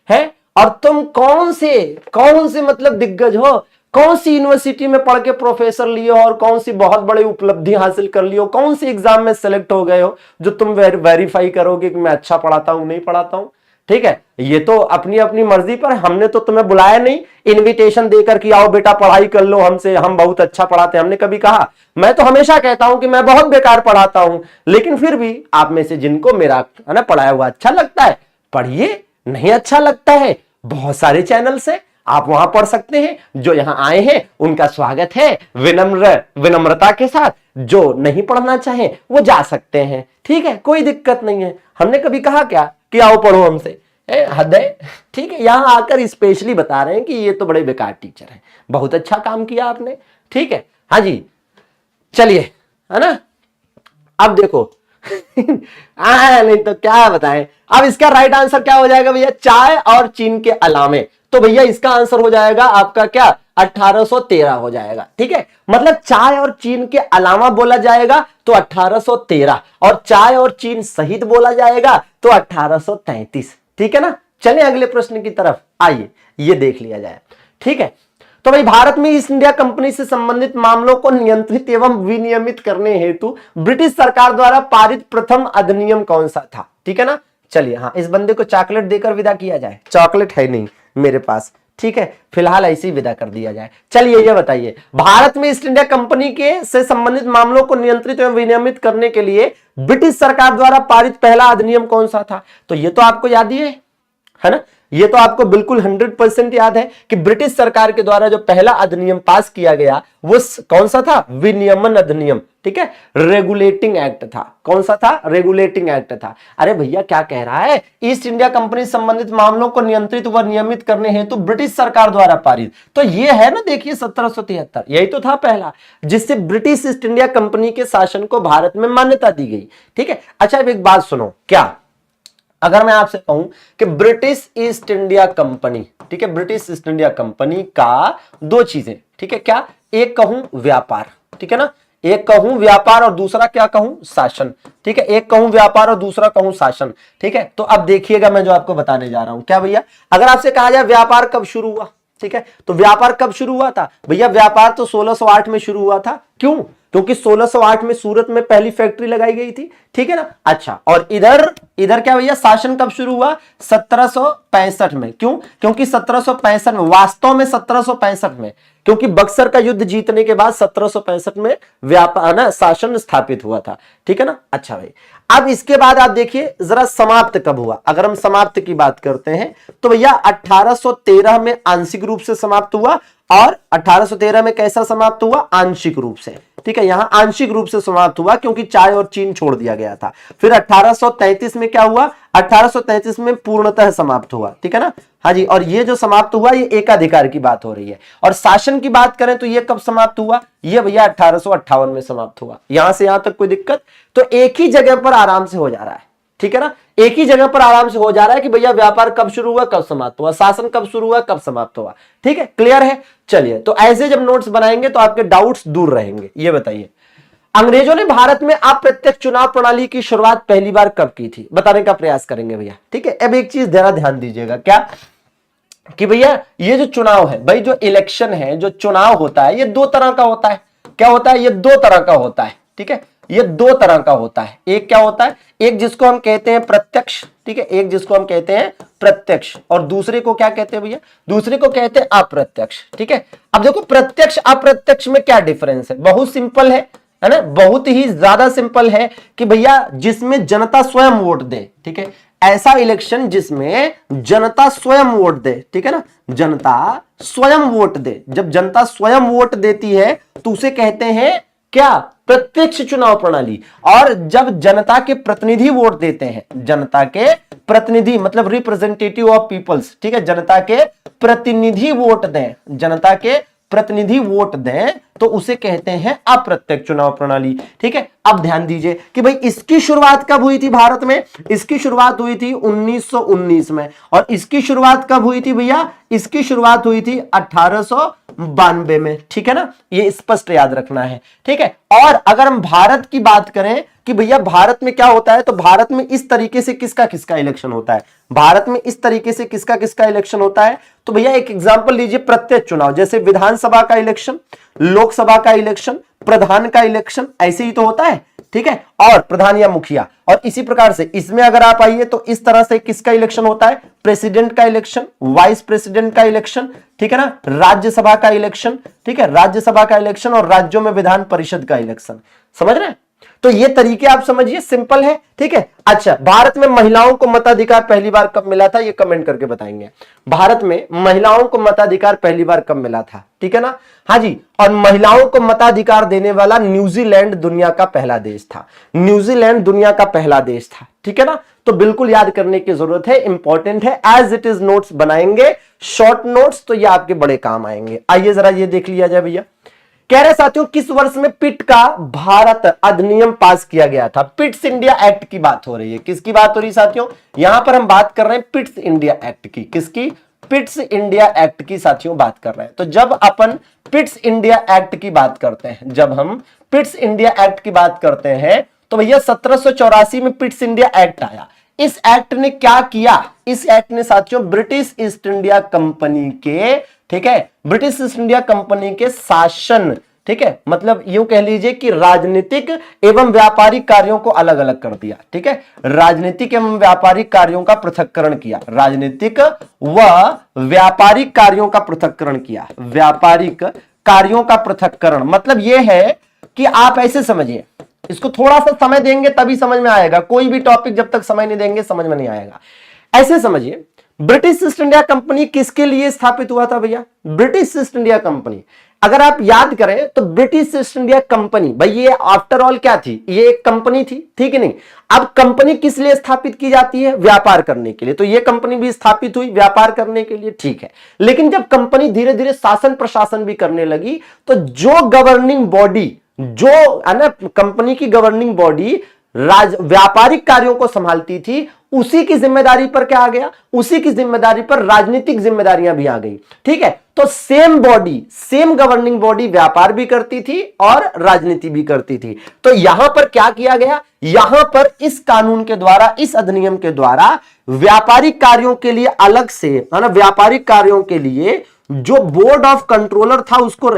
है, और तुम कौन से मतलब दिग्गज हो? कौन सी यूनिवर्सिटी में पढ़ के प्रोफेसर लिए हो और कौन सी बहुत बड़ी उपलब्धि हासिल कर ली हो? कौन सी एग्जाम में सेलेक्ट हो गए हो जो तुम वेरीफाई करोगे कि मैं अच्छा पढ़ाता हूं नहीं पढ़ाता हूं? ठीक है, ये तो अपनी अपनी मर्जी पर। हमने तो तुम्हें बुलाया नहीं इनविटेशन देकर कि आओ बेटा पढ़ाई कर लो हमसे, हम बहुत अच्छा पढ़ाते हैं। हमने कभी कहा? मैं तो हमेशा कहता हूं कि मैं बहुत बेकार पढ़ाता हूं, लेकिन फिर भी आप में से जिनको मेरा, है ना, पढ़ाया हुआ अच्छा लगता है पढ़िए, नहीं अच्छा लगता है बहुत सारे चैनल से आप वहां पढ़ सकते हैं। जो यहां आए हैं उनका स्वागत है विनम्रता के साथ। जो नहीं पढ़ना चाहे वो जा सकते हैं। ठीक है, कोई दिक्कत नहीं है। हमने कभी कहा क्या कि आओ पढ़ो हमसे? हद है। ठीक है, यहां आकर स्पेशली बता रहे हैं कि ये तो बड़े बेकार टीचर हैं, बहुत अच्छा काम किया आपने। ठीक है, हाँ जी चलिए, है ना। अब देखो नहीं तो क्या बताएं। अब इसका राइट आंसर क्या हो जाएगा भैया? चाय और चीन के अलावे। तो भैया इसका आंसर हो जाएगा आपका क्या? 1813 हो जाएगा। ठीक है, मतलब चाय और चीन के अलावा बोला जाएगा तो 1813, और चाय और चीन सहित बोला जाएगा तो 1833। ठीक है ना। चलें अगले प्रश्न की तरफ, आइए ये देख लिया जाए। ठीक है, तो भाई भारत में ईस्ट इंडिया कंपनी से संबंधित मामलों को नियंत्रित एवं विनियमित करने हेतु ब्रिटिश सरकार द्वारा पारित प्रथम अधिनियम कौन सा था? ठीक है ना। चलिए, हाँ, इस बंदे को चॉकलेट देकर विदा किया जाए। चॉकलेट है नहीं मेरे पास। ठीक है, फिलहाल ऐसे ही विदा कर दिया जाए। चलिए ये बताइए, भारत में ईस्ट इंडिया कंपनी के से संबंधित मामलों को नियंत्रित एवं विनियमित करने के लिए ब्रिटिश सरकार द्वारा पारित पहला अधिनियम कौन सा था? तो ये तो आपको याद ही है ना। ये तो आपको बिल्कुल 100% याद है कि ब्रिटिश सरकार के द्वारा जो पहला अधिनियम पास किया गया वो कौन सा था? विनियमन अधिनियम। ठीक है, रेगुलेटिंग एक्ट था। कौन सा था? रेगुलेटिंग एक्ट था। अरे भैया क्या कह रहा है? ईस्ट इंडिया कंपनी संबंधित मामलों को नियंत्रित व नियमित करने हेतु ब्रिटिश सरकार द्वारा पारित, तो ये है ना, देखिए 1773, यही तो था पहला, जिससे ब्रिटिश ईस्ट इंडिया कंपनी के शासन को भारत में मान्यता दी गई। ठीक है, अच्छा अब एक बात सुनो, क्या अगर मैं आपसे कहूं कि ब्रिटिश ईस्ट इंडिया कंपनी, ठीक है, ब्रिटिश ईस्ट इंडिया कंपनी का दो चीजें, ठीक है, क्या? एक कहूं व्यापार, ठीक है ना, एक कहूं व्यापार और दूसरा क्या कहूं? शासन। ठीक है, एक कहूं व्यापार और दूसरा कहूं शासन। ठीक है, तो अब देखिएगा मैं जो आपको बताने जा रहा हूं, क्या भैया, अगर आपसे कहा जाए व्यापार कब शुरू हुआ, ठीक है, तो व्यापार कब शुरू हुआ था? भैया व्यापार तो 1608 में शुरू हुआ था। क्यों? क्योंकि 1608 में सूरत में पहली फैक्ट्री लगाई गई थी। ठीक है ना। अच्छा, और इधर क्या भैया, शासन कब शुरू हुआ? 1765 में। क्यों? क्योंकि 1765 में, वास्तव में 1765 में, क्योंकि बक्सर का युद्ध जीतने के बाद 1765 में व्यापार ना शासन स्थापित हुआ था। ठीक है ना। अच्छा भाई, अब इसके बाद आप देखिए जरा समाप्त कब हुआ। अगर हम समाप्त की बात करते हैं तो भैया 1813 में आंशिक रूप से समाप्त हुआ, और 1813 में कैसा समाप्त हुआ? आंशिक रूप से। ठीक है, यहां आंशिक रूप से समाप्त हुआ क्योंकि चाय और चीन छोड़ दिया गया था। फिर 1833 में क्या हुआ, 1833 में पूर्णतः समाप्त हुआ, ठीक है ना। हाँ जी, और ये जो समाप्त हुआ ये एकाधिकार की बात हो रही है। और शासन की बात करें तो ये कब समाप्त हुआ, ये भैया 1858 में समाप्त हुआ। यहां से यहां तक कोई दिक्कत, तो एक ही जगह पर आराम से हो जा रहा है, ठीक है ना, एक ही जगह पर आराम से हो जा रहा है कि भैया व्यापार कब शुरू हुआ कब समाप्त हुआ, शासन कब शुरू हुआ कब समाप्त हुआ, ठीक है, क्लियर है। चलिए, तो ऐसे जब नोट्स बनाएंगे तो आपके डाउट्स दूर रहेंगे। ये बताइए, अंग्रेजों ने भारत में अप्रत्यक्ष चुनाव प्रणाली की शुरुआत पहली बार कब की थी, बताने का प्रयास करेंगे भैया, ठीक है। अब एक चीज जरा ध्यान दीजिएगा, क्या कि भैया ये जो चुनाव है, भाई जो इलेक्शन है, जो चुनाव होता है, ये दो तरह का होता है। क्या होता है, ये दो तरह का होता है, ठीक है, ये दो तरह का होता है। एक क्या होता है, एक जिसको हम कहते हैं प्रत्यक्ष, ठीक है, एक जिसको हम कहते हैं प्रत्यक्ष, और दूसरे को क्या कहते हैं भैया, दूसरे को कहते हैं अप्रत्यक्ष, ठीक है। अब देखो प्रत्यक्ष अप्रत्यक्ष में क्या डिफरेंस है, बहुत सिंपल है ना, बहुत ही ज्यादा सिंपल है कि भैया जिसमें जनता स्वयं वोट दे, ठीक है, ऐसा इलेक्शन जिसमें जनता स्वयं वोट दे, ठीक है ना, जनता स्वयं वोट दे। जब जनता स्वयं वोट देती है तो उसे कहते हैं क्या, प्रत्यक्ष चुनाव प्रणाली। और जब जनता के प्रतिनिधि वोट देते हैं, जनता के प्रतिनिधि मतलब रिप्रेजेंटेटिव ऑफ पीपल्स, ठीक है, जनता के प्रतिनिधि वोट दें, जनता के प्रतिनिधि वोट दें, तो उसे कहते हैं अप्रत्यक्ष चुनाव प्रणाली, ठीक है। अब ध्यान दीजिए कि भाई इसकी शुरुआत कब हुई थी भारत में, इसकी शुरुआत हुई थी 1919 में। और इसकी शुरुआत कब हुई थी भैया, इसकी शुरुआत हुई थी 1892 में, ठीक है ना, ये स्पष्ट याद रखना है, ठीक है। और अगर हम भारत की बात करें कि भैया भारत में क्या होता है, तो भारत में इस तरीके से किसका किसका इलेक्शन होता है, भारत में इस तरीके से किसका किसका इलेक्शन होता है। तो भैया एक एग्जांपल लीजिए, प्रत्यक्ष चुनाव, जैसे विधानसभा का इलेक्शन, लोकसभा का इलेक्शन, प्रधान का इलेक्शन, ऐसे ही तो होता है, ठीक है, और प्रधान या मुखिया। और इसी प्रकार से इसमें अगर आप आइए तो इस तरह से किसका इलेक्शन होता है, प्रेसिडेंट का इलेक्शन, वाइस प्रेसिडेंट का इलेक्शन, ठीक है ना, राज्यसभा का इलेक्शन, ठीक है, राज्यसभा का इलेक्शन, और राज्यों में विधान परिषद का इलेक्शन। समझ रहे हैं, तो ये तरीके आप समझिए, सिंपल है, ठीक है। अच्छा, भारत में महिलाओं को मताधिकार पहली बार कब मिला था, ये कमेंट करके बताएंगे। भारत में महिलाओं को मताधिकार पहली बार कब मिला था, ठीक है ना। हाँ जी, और महिलाओं को मताधिकार देने वाला न्यूजीलैंड दुनिया का पहला देश था, न्यूजीलैंड दुनिया का पहला देश था, ठीक है ना। तो बिल्कुल याद करने की जरूरत है, इंपॉर्टेंट है, एज इट इज नोट्स बनाएंगे, शॉर्ट नोट्स, तो ये आपके बड़े काम आएंगे। आइए जरा ये देख लिया जाए भैया, कह रहे साथियों किस वर्ष में पिट का भारत अधिनियम पास किया गया था। पिट्स इंडिया एक्ट की बात हो रही है, किसकी बात हो रही है साथियों, यहां पर हम बात कर रहे हैं पिट्स इंडिया एक्ट की, किसकी, पिट्स इंडिया एक्ट की साथियों बात कर रहे हैं। तो जब अपन पिट्स इंडिया एक्ट की बात करते हैं, जब हम पिट्स इंडिया एक्ट की बात करते हैं तो भैया 1784 में पिट्स इंडिया एक्ट आया। इस एक्ट ने क्या किया, इस एक्ट ने साथियों ब्रिटिश ईस्ट इंडिया कंपनी के, ठीक है, ब्रिटिश ईस्ट इंडिया कंपनी के शासन, ठीक है, मतलब यूं कह लीजिए कि राजनीतिक एवं व्यापारिक कार्यों को अलग अलग कर दिया, ठीक है, राजनीतिक एवं व्यापारिक कार्यों का पृथक्करण किया, राजनीतिक व व्यापारिक कार्यों का पृथक्करण किया, व्यापारिक कार्यों का पृथक्करण। मतलब यह है कि आप ऐसे समझिए, इसको थोड़ा सा समय देंगे तभी समझ में आएगा, कोई भी टॉपिक जब तक समय नहीं देंगे समझ में नहीं आएगा। ऐसे समझिए, ब्रिटिश ईस्ट इंडिया कंपनी किसके लिए स्थापित हुआ था भैया, ब्रिटिश ईस्ट इंडिया कंपनी। अगर आप याद करें तो ब्रिटिश ईस्ट इंडिया कंपनी, भाई ये आफ्टर ऑल क्या थी, ये एक कंपनी थी, ठीक है नहीं। अब कंपनी किस लिए स्थापित की जाती है, व्यापार करने के लिए, तो ये कंपनी भी स्थापित हुई व्यापार करने के लिए, ठीक है। लेकिन जब कंपनी धीरे धीरे शासन प्रशासन भी करने लगी तो जो गवर्निंग बॉडी, जो है ना कंपनी की गवर्निंग बॉडी व्यापारिक कार्यों को संभालती थी, उसी की जिम्मेदारी पर क्या आ गया, उसी की जिम्मेदारी पर राजनीतिक जिम्मेदारियां भी आ गई, ठीक है। तो same body, same governing body व्यापार भी करती थी और राजनीति भी करती थी। तो यहां पर क्या किया गया, यहां पर इस कानून के द्वारा, इस अधिनियम के द्वारा व्यापारिक कार्यों के लिए अलग से, है ना, व्यापारिक कार्यों के लिए जो बोर्ड ऑफ कंट्रोलर था उसको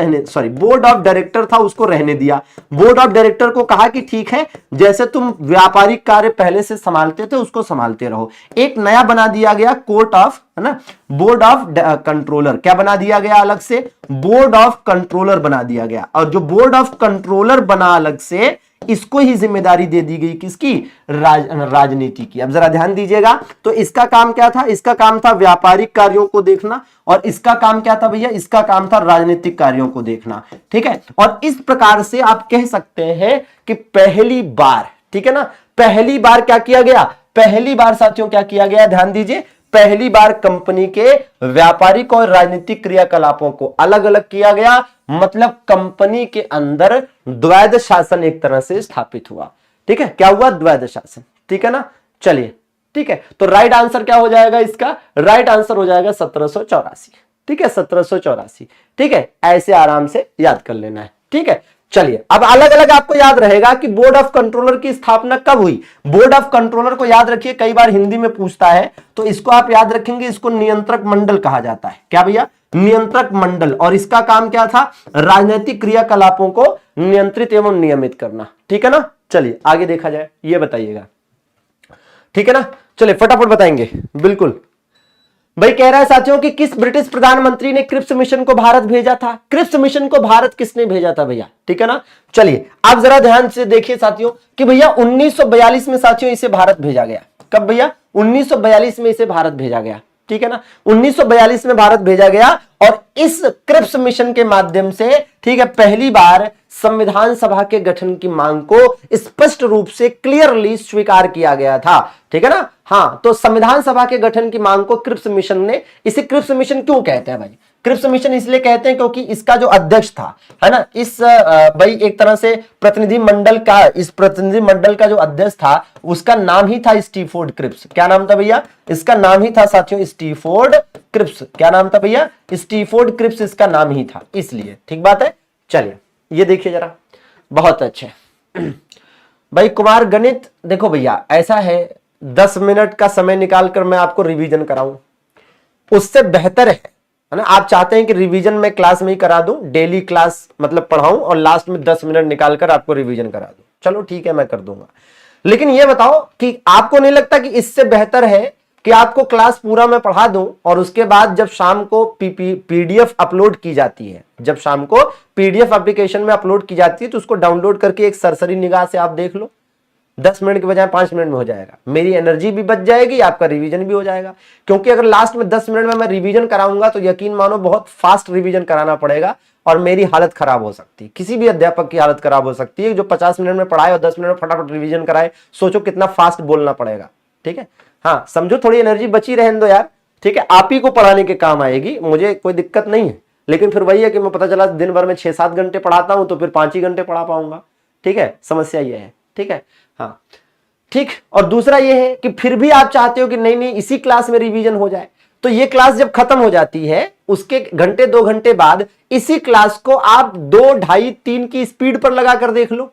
बोर्ड ऑफ डायरेक्टर था उसको रहने दिया। बोर्ड ऑफ डायरेक्टर को कहा कि ठीक है, जैसे तुम व्यापारिक कार्य पहले से संभालते थे उसको संभालते रहो। एक नया बना दिया गया कोर्ट ऑफ, है ना, बोर्ड ऑफ कंट्रोलर, क्या बना दिया गया अलग से, बोर्ड ऑफ कंट्रोलर बना दिया गया। और जो बोर्ड ऑफ कंट्रोलर बना अलग से, इसको ही जिम्मेदारी दे दी गई किसकी, राजनीति की। अब जरा ध्यान दीजिएगा, तो इसका काम क्या था, इसका काम था व्यापारिक कार्यों को देखना, और इसका काम क्या था भैया, इसका काम था राजनीतिक कार्यों को देखना, ठीक है। और इस प्रकार से आप कह सकते हैं कि पहली बार, ठीक है ना, पहली बार क्या किया गया, पहली बार साथियों क्या किया गया, ध्यान दीजिए, पहली बार कंपनी के व्यापारिक और राजनीतिक क्रियाकलापों को अलग अलग किया गया, मतलब कंपनी के अंदर द्वैध शासन एक तरह से स्थापित हुआ, ठीक है। क्या हुआ, द्वैध शासन, ठीक है ना। चलिए, ठीक है, तो राइट आंसर क्या हो जाएगा इसका, राइट आंसर हो जाएगा 1784, ठीक है, 1784, ठीक है। ऐसे आराम से याद कर लेना है, ठीक है। चलिए, अब अलग अलग आपको याद रहेगा कि बोर्ड ऑफ कंट्रोलर की स्थापना कब हुई। बोर्ड ऑफ कंट्रोलर को याद रखिए, कई बार हिंदी में पूछता है, तो इसको आप याद रखेंगे, इसको नियंत्रक मंडल कहा जाता है। क्या भैया, नियंत्रक मंडल, और इसका काम क्या था, राजनीतिक क्रियाकलापों को नियंत्रित एवं नियमित करना, ठीक है ना। चलिए आगे देखा जाए, ये बताइएगा, ठीक है ना। चलिए फटाफट बताएंगे, बिल्कुल। भाई कह रहा है साथियों कि किस ब्रिटिश प्रधानमंत्री ने क्रिप्स मिशन को भारत भेजा था, क्रिप्स मिशन को भारत किसने भेजा था भैया, ठीक है ना। चलिए आप जरा ध्यान से देखिए साथियों कि भैया 1942 में साथियों इसे भारत भेजा गया। कब भैया, 1942 में इसे भारत भेजा गया, ठीक है ना। 1942 में भारत भेजा गया, और इस क्रिप्स मिशन के माध्यम से, ठीक है, पहली बार संविधान सभा के गठन की मांग को स्पष्ट रूप से क्लियरली स्वीकार किया गया था, ठीक है ना। हाँ, तो संविधान सभा के गठन की मांग को क्रिप्स मिशन ने, इसे क्रिप्स मिशन क्यों कहते हैं भाई, क्रिप्स मिशन इसलिए कहते हैं क्योंकि इसका जो अध्यक्ष था, है ना, इस भाई एक तरह से प्रतिनिधि मंडल का, इस प्रतिनिधि मंडल का जो अध्यक्ष था उसका नाम ही था स्टीफोर्ड क्रिप्स। क्या नाम था भैया, इसका नाम ही था साथियों स्टीफोर्ड क्रिप्स। क्या नाम था भैया, स्टीफोर्ड क्रिप्स इसका नाम ही था, इसलिए, ठीक बात है। चलिए ये देखिए जरा, बहुत अच्छे भाई कुमार गणित, देखो भैया ऐसा है, 10 मिनट का समय निकालकर मैं आपको रिवीजन कराऊं, उससे बेहतर है ना, आप चाहते हैं कि रिवीजन मैं क्लास में ही करा दूं, डेली क्लास मतलब पढ़ाऊं और लास्ट में 10 मिनट निकालकर आपको रिवीजन करा दूं, चलो ठीक है मैं कर दूंगा। लेकिन यह बताओ कि आपको नहीं लगता कि इससे बेहतर है कि आपको क्लास पूरा मैं पढ़ा दूं, और उसके बाद जब शाम को पीडीएफ अपलोड की जाती है, जब शाम को पीडीएफ एप्लीकेशन में अपलोड की जाती है, तो उसको डाउनलोड करके एक सरसरी निगाह से आप देख लो, 10 मिनट के बजाय 5 मिनट में हो जाएगा, मेरी एनर्जी भी बच जाएगी, आपका रिवीजन भी हो जाएगा। क्योंकि अगर लास्ट में 10 मिनट में मैं रिवीजन कराऊंगा तो यकीन मानो बहुत फास्ट रिवीजन कराना पड़ेगा, और मेरी हालत खराब हो सकती है, किसी भी अध्यापक की हालत खराब हो सकती है। जो 50 मिनट में पढ़ाए और 10 मिनट में फटाफट रिवीजन कराए, सोचो कितना फास्ट बोलना पड़ेगा, ठीक है। हाँ समझो, थोड़ी एनर्जी बची रहने दो यार, ठीक है, आप ही को पढ़ाने के काम आएगी, मुझे कोई दिक्कत नहीं है। लेकिन फिर वही है कि मैं पता चला दिन भर में 6-7 घंटे पढ़ाता हूं तो फिर 5 ही घंटे पढ़ा पाऊंगा, ठीक है, समस्या ये है, ठीक है। हाँ ठीक, और दूसरा ये है कि फिर भी आप चाहते हो कि नहीं नहीं इसी क्लास में रिवीजन हो जाए, तो ये क्लास जब खत्म हो जाती है उसके घंटे 2 घंटे बाद इसी क्लास को आप 2, 2.5, 3 की स्पीड पर लगाकर देख लो।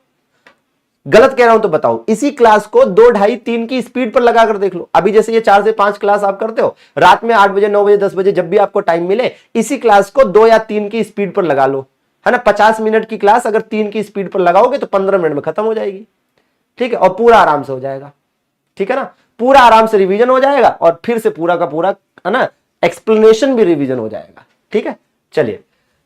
गलत कह रहा हूं तो बताओ, इसी क्लास को 2, 2.5, 3 की स्पीड पर लगाकर देख लो। अभी जैसे ये 4 से 5 क्लास आप करते हो, रात में 8 बजे, 9 बजे, 10 बजे, जब भी आपको टाइम मिले, इसी क्लास को 2 या 3 की स्पीड पर लगा लो, है ना। 50 मिनट की क्लास अगर 3 की स्पीड पर लगाओगे तो 15 मिनट में खत्म हो जाएगी, ठीक है, और पूरा आराम से हो जाएगा, ठीक है ना, पूरा आराम से रिवीजन हो जाएगा, और फिर से पूरा का पूरा, है ना, एक्सप्लेनेशन भी रिवीजन हो जाएगा, ठीक है। चलिए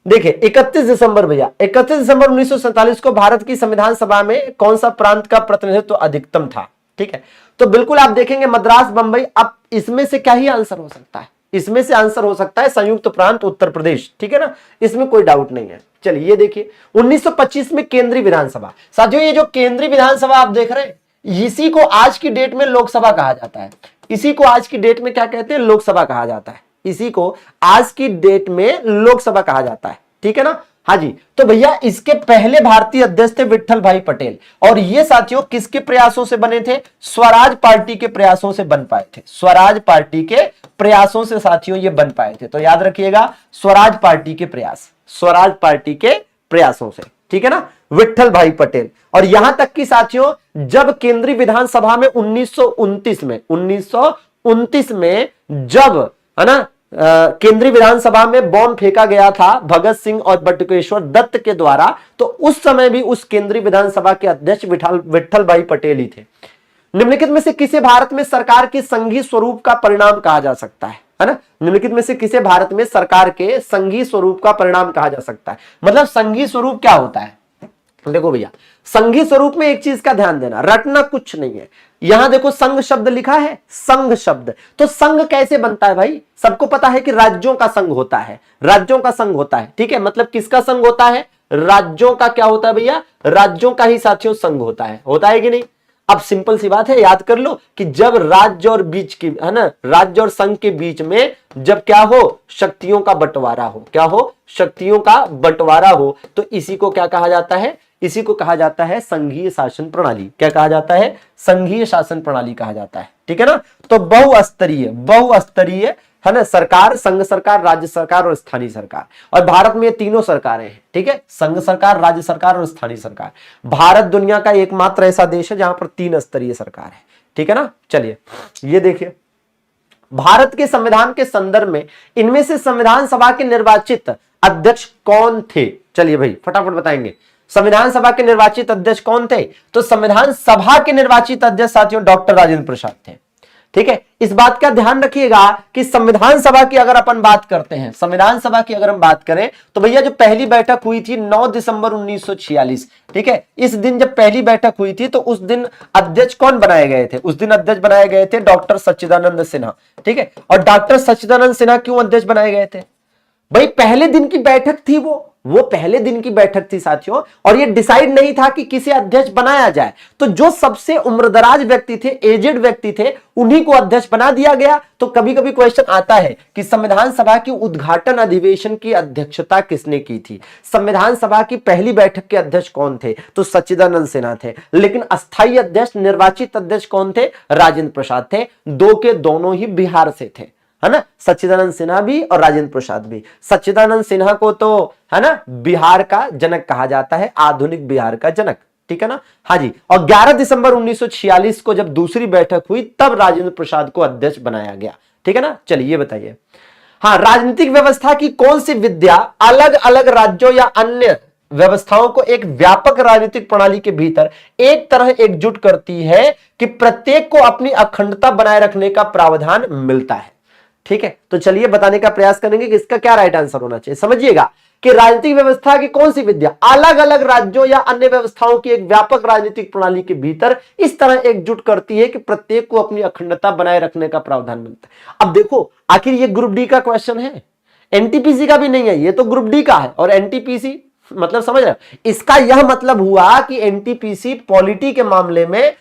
देखिए 31 दिसंबर भैया, 31 दिसंबर 1947 को भारत की संविधान सभा में कौन सा प्रांत का प्रतिनिधित्व अधिकतम था, ठीक है। तो बिल्कुल आप देखेंगे मद्रास, बंबई। अब इसमें से क्या ही आंसर हो सकता है, इसमें से आंसर हो सकता है संयुक्त प्रांत उत्तर प्रदेश, ठीक है ना, इसमें कोई डाउट नहीं है। चलिए ये देखिए 1925 में केंद्रीय विधानसभा, साथियों ये जो केंद्रीय विधानसभा आप देख रहे हैं, इसी को आज की डेट में लोकसभा कहा जाता है, इसी को आज की डेट में क्या कहते हैं, लोकसभा कहा जाता है, इसी को आज की डेट में लोकसभा कहा जाता है, ठीक है ना। हाँ जी, तो भैया इसके पहले भारतीय अध्यक्ष थे विट्ठल भाई पटेल, और ये साथियों किसके प्रयासों से बने थे, स्वराज पार्टी के प्रयासों से बन पाए थे, स्वराज पार्टी के प्रयासों से साथियों ये बन पाए थे। तो याद रखिएगा स्वराज पार्टी के प्रयास, स्वराज पार्टी के प्रयासों से, ठीक है ना, विट्ठल भाई पटेल। और यहां तक कि साथियों जब केंद्रीय विधानसभा में 1929 में जब, है ना, केंद्रीय विधानसभा में बॉम्ब फेंका गया था भगत सिंह और बटुकेश्वर दत्त के द्वारा, तो उस समय भी उस केंद्रीय विधानसभा के अध्यक्ष विट्ठल भाई पटेल ही थे। निम्नलिखित में से किसे भारत में सरकार के संघीय स्वरूप का परिणाम कहा जा सकता है ना, निम्नलिखित में से किसे भारत में सरकार के संघीय स्वरूप का परिणाम कहा जा सकता है। मतलब संघीय स्वरूप क्या होता है, देखो भैया, संघी स्वरूप में एक चीज का ध्यान देना, रटना कुछ नहीं है। यहां देखो संघ शब्द लिखा है, संघ शब्द, तो संघ कैसे बनता है भाई? सबको पता है कि राज्यों का संघ होता है, राज्यों का संघ होता है, ठीक है। मतलब किसका संघ होता है? राज्यों का। क्या होता है भैया? राज्यों का ही साथियों संघ होता है कि नहीं? अब सिंपल सी बात है, याद कर लो कि जब राज्य और बीच की, है ना, राज्य और संघ के बीच में जब क्या हो, शक्तियों का बंटवारा हो, क्या हो, शक्तियों का बंटवारा हो, तो इसी को क्या कहा जाता है? इसी को कहा जाता है संघीय शासन प्रणाली। क्या कहा जाता है? संघीय शासन प्रणाली कहा जाता है, ठीक है ना। तो बहुस्तरीय है ना, सरकार, संघ सरकार, राज्य सरकार और स्थानीय सरकार। और भारत में ये तीनों सरकारें हैं, ठीक है, संघ सरकार, राज्य सरकार और स्थानीय सरकार। भारत दुनिया का एकमात्र ऐसा देश है जहां पर 3 स्तरीय सरकार है, ठीक है ना। चलिए ये देखिए, भारत के संविधान के संदर्भ में इनमें से संविधान सभा के निर्वाचित अध्यक्ष कौन थे? चलिए भाई फटाफट बताएंगे, संविधान सभा के निर्वाचित अध्यक्ष कौन थे? तो संविधान सभा के निर्वाचित अध्यक्ष साथियों डॉक्टर राजेंद्र प्रसाद थे, ठीक है। इस बात का ध्यान रखिएगा कि संविधान सभा की अगर अपन बात करते हैं, संविधान सभा की अगर हम बात करें तो भैया जो पहली बैठक हुई थी 9 दिसंबर 1946, ठीक है। इस दिन जब पहली बैठक हुई थी तो उस दिन अध्यक्ष कौन बनाए गए थे? उस दिन अध्यक्ष बनाए गए थे डॉक्टर सच्चिदानंद सिन्हा, ठीक है। और डॉक्टर सच्चिदानंद सिन्हा क्यों अध्यक्ष बनाए गए थे? भाई पहले दिन की बैठक थी, वो पहले दिन की बैठक थी साथियों, और ये डिसाइड नहीं था कि किसे अध्यक्ष बनाया जाए, तो जो सबसे उम्रदराज व्यक्ति थे, एजेड व्यक्ति थे, उन्हीं को अध्यक्ष बना दिया गया। तो कभी कभी क्वेश्चन आता है कि संविधान सभा की उद्घाटन अधिवेशन की अध्यक्षता किसने की थी? संविधान सभा की पहली बैठक के अध्यक्ष कौन थे? तो सच्चिदानंद सिन्हा थे। लेकिन अस्थायी अध्यक्ष, निर्वाचित अध्यक्ष कौन थे? राजेंद्र प्रसाद थे। दो के दोनों ही बिहार से थे, है ना, सच्चिदानंद सिन्हा भी और राजेंद्र प्रसाद भी। सच्चिदानंद सिन्हा को तो है ना बिहार का जनक कहा जाता है, आधुनिक बिहार का जनक, ठीक है ना। हाँ जी, और 11 दिसंबर 1946 को जब दूसरी बैठक हुई तब राजेंद्र प्रसाद को अध्यक्ष बनाया गया, ठीक है ना। चलिए ये बताइए, हाँ, राजनीतिक व्यवस्था की कौन सी विद्या अलग अलग राज्यों या अन्य व्यवस्थाओं को एक व्यापक राजनीतिक प्रणाली के भीतर एक तरह एकजुट करती है कि प्रत्येक को अपनी अखंडता बनाए रखने का प्रावधान मिलता है, ठीक है। तो चलिए बताने का प्रयास करेंगे कि इसका क्या राइट आंसर होना चाहिए। समझिएगा कि राजनीतिक व्यवस्था की कौन सी विद्या अलग अलग राज्यों या अन्य व्यवस्थाओं की एक व्यापक राजनीतिक प्रणाली के भीतर इस तरह एकजुट करती है कि प्रत्येक को अपनी अखंडता बनाए रखने का प्रावधान मिलता है। अब देखो, आखिर ये ग्रुप डी का क्वेश्चन है, एनटीपीसी का भी नहीं है, ये तो ग्रुप डी का है। और एनटीपीसी मतलब समझ रहे हो, इसका यह मतलब हुआ कि एनटीपीसी पॉलिटी के मामले में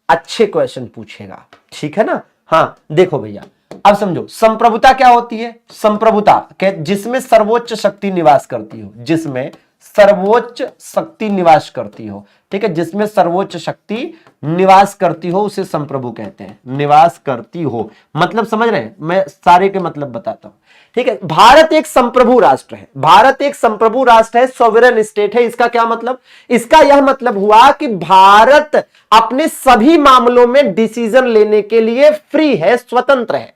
अच्छे क्वेश्चन पूछेगा, ठीक है ना। हाँ देखो भैया, अब समझो संप्रभुता क्या होती है? संप्रभुता जिसमें सर्वोच्च शक्ति निवास करती हो, जिसमें सर्वोच्च शक्ति निवास करती हो, ठीक है, जिसमें सर्वोच्च शक्ति निवास करती हो उसे संप्रभु कहते हैं। निवास करती हो मतलब समझ रहे हैं, मैं सारे के मतलब बताता हूं, ठीक है। भारत एक संप्रभु राष्ट्र है, भारत एक संप्रभु राष्ट्र है, सॉवरेन स्टेट है। इसका क्या मतलब? इसका यह मतलब हुआ कि भारत अपने सभी मामलों में डिसीजन लेने के लिए फ्री है, स्वतंत्र है।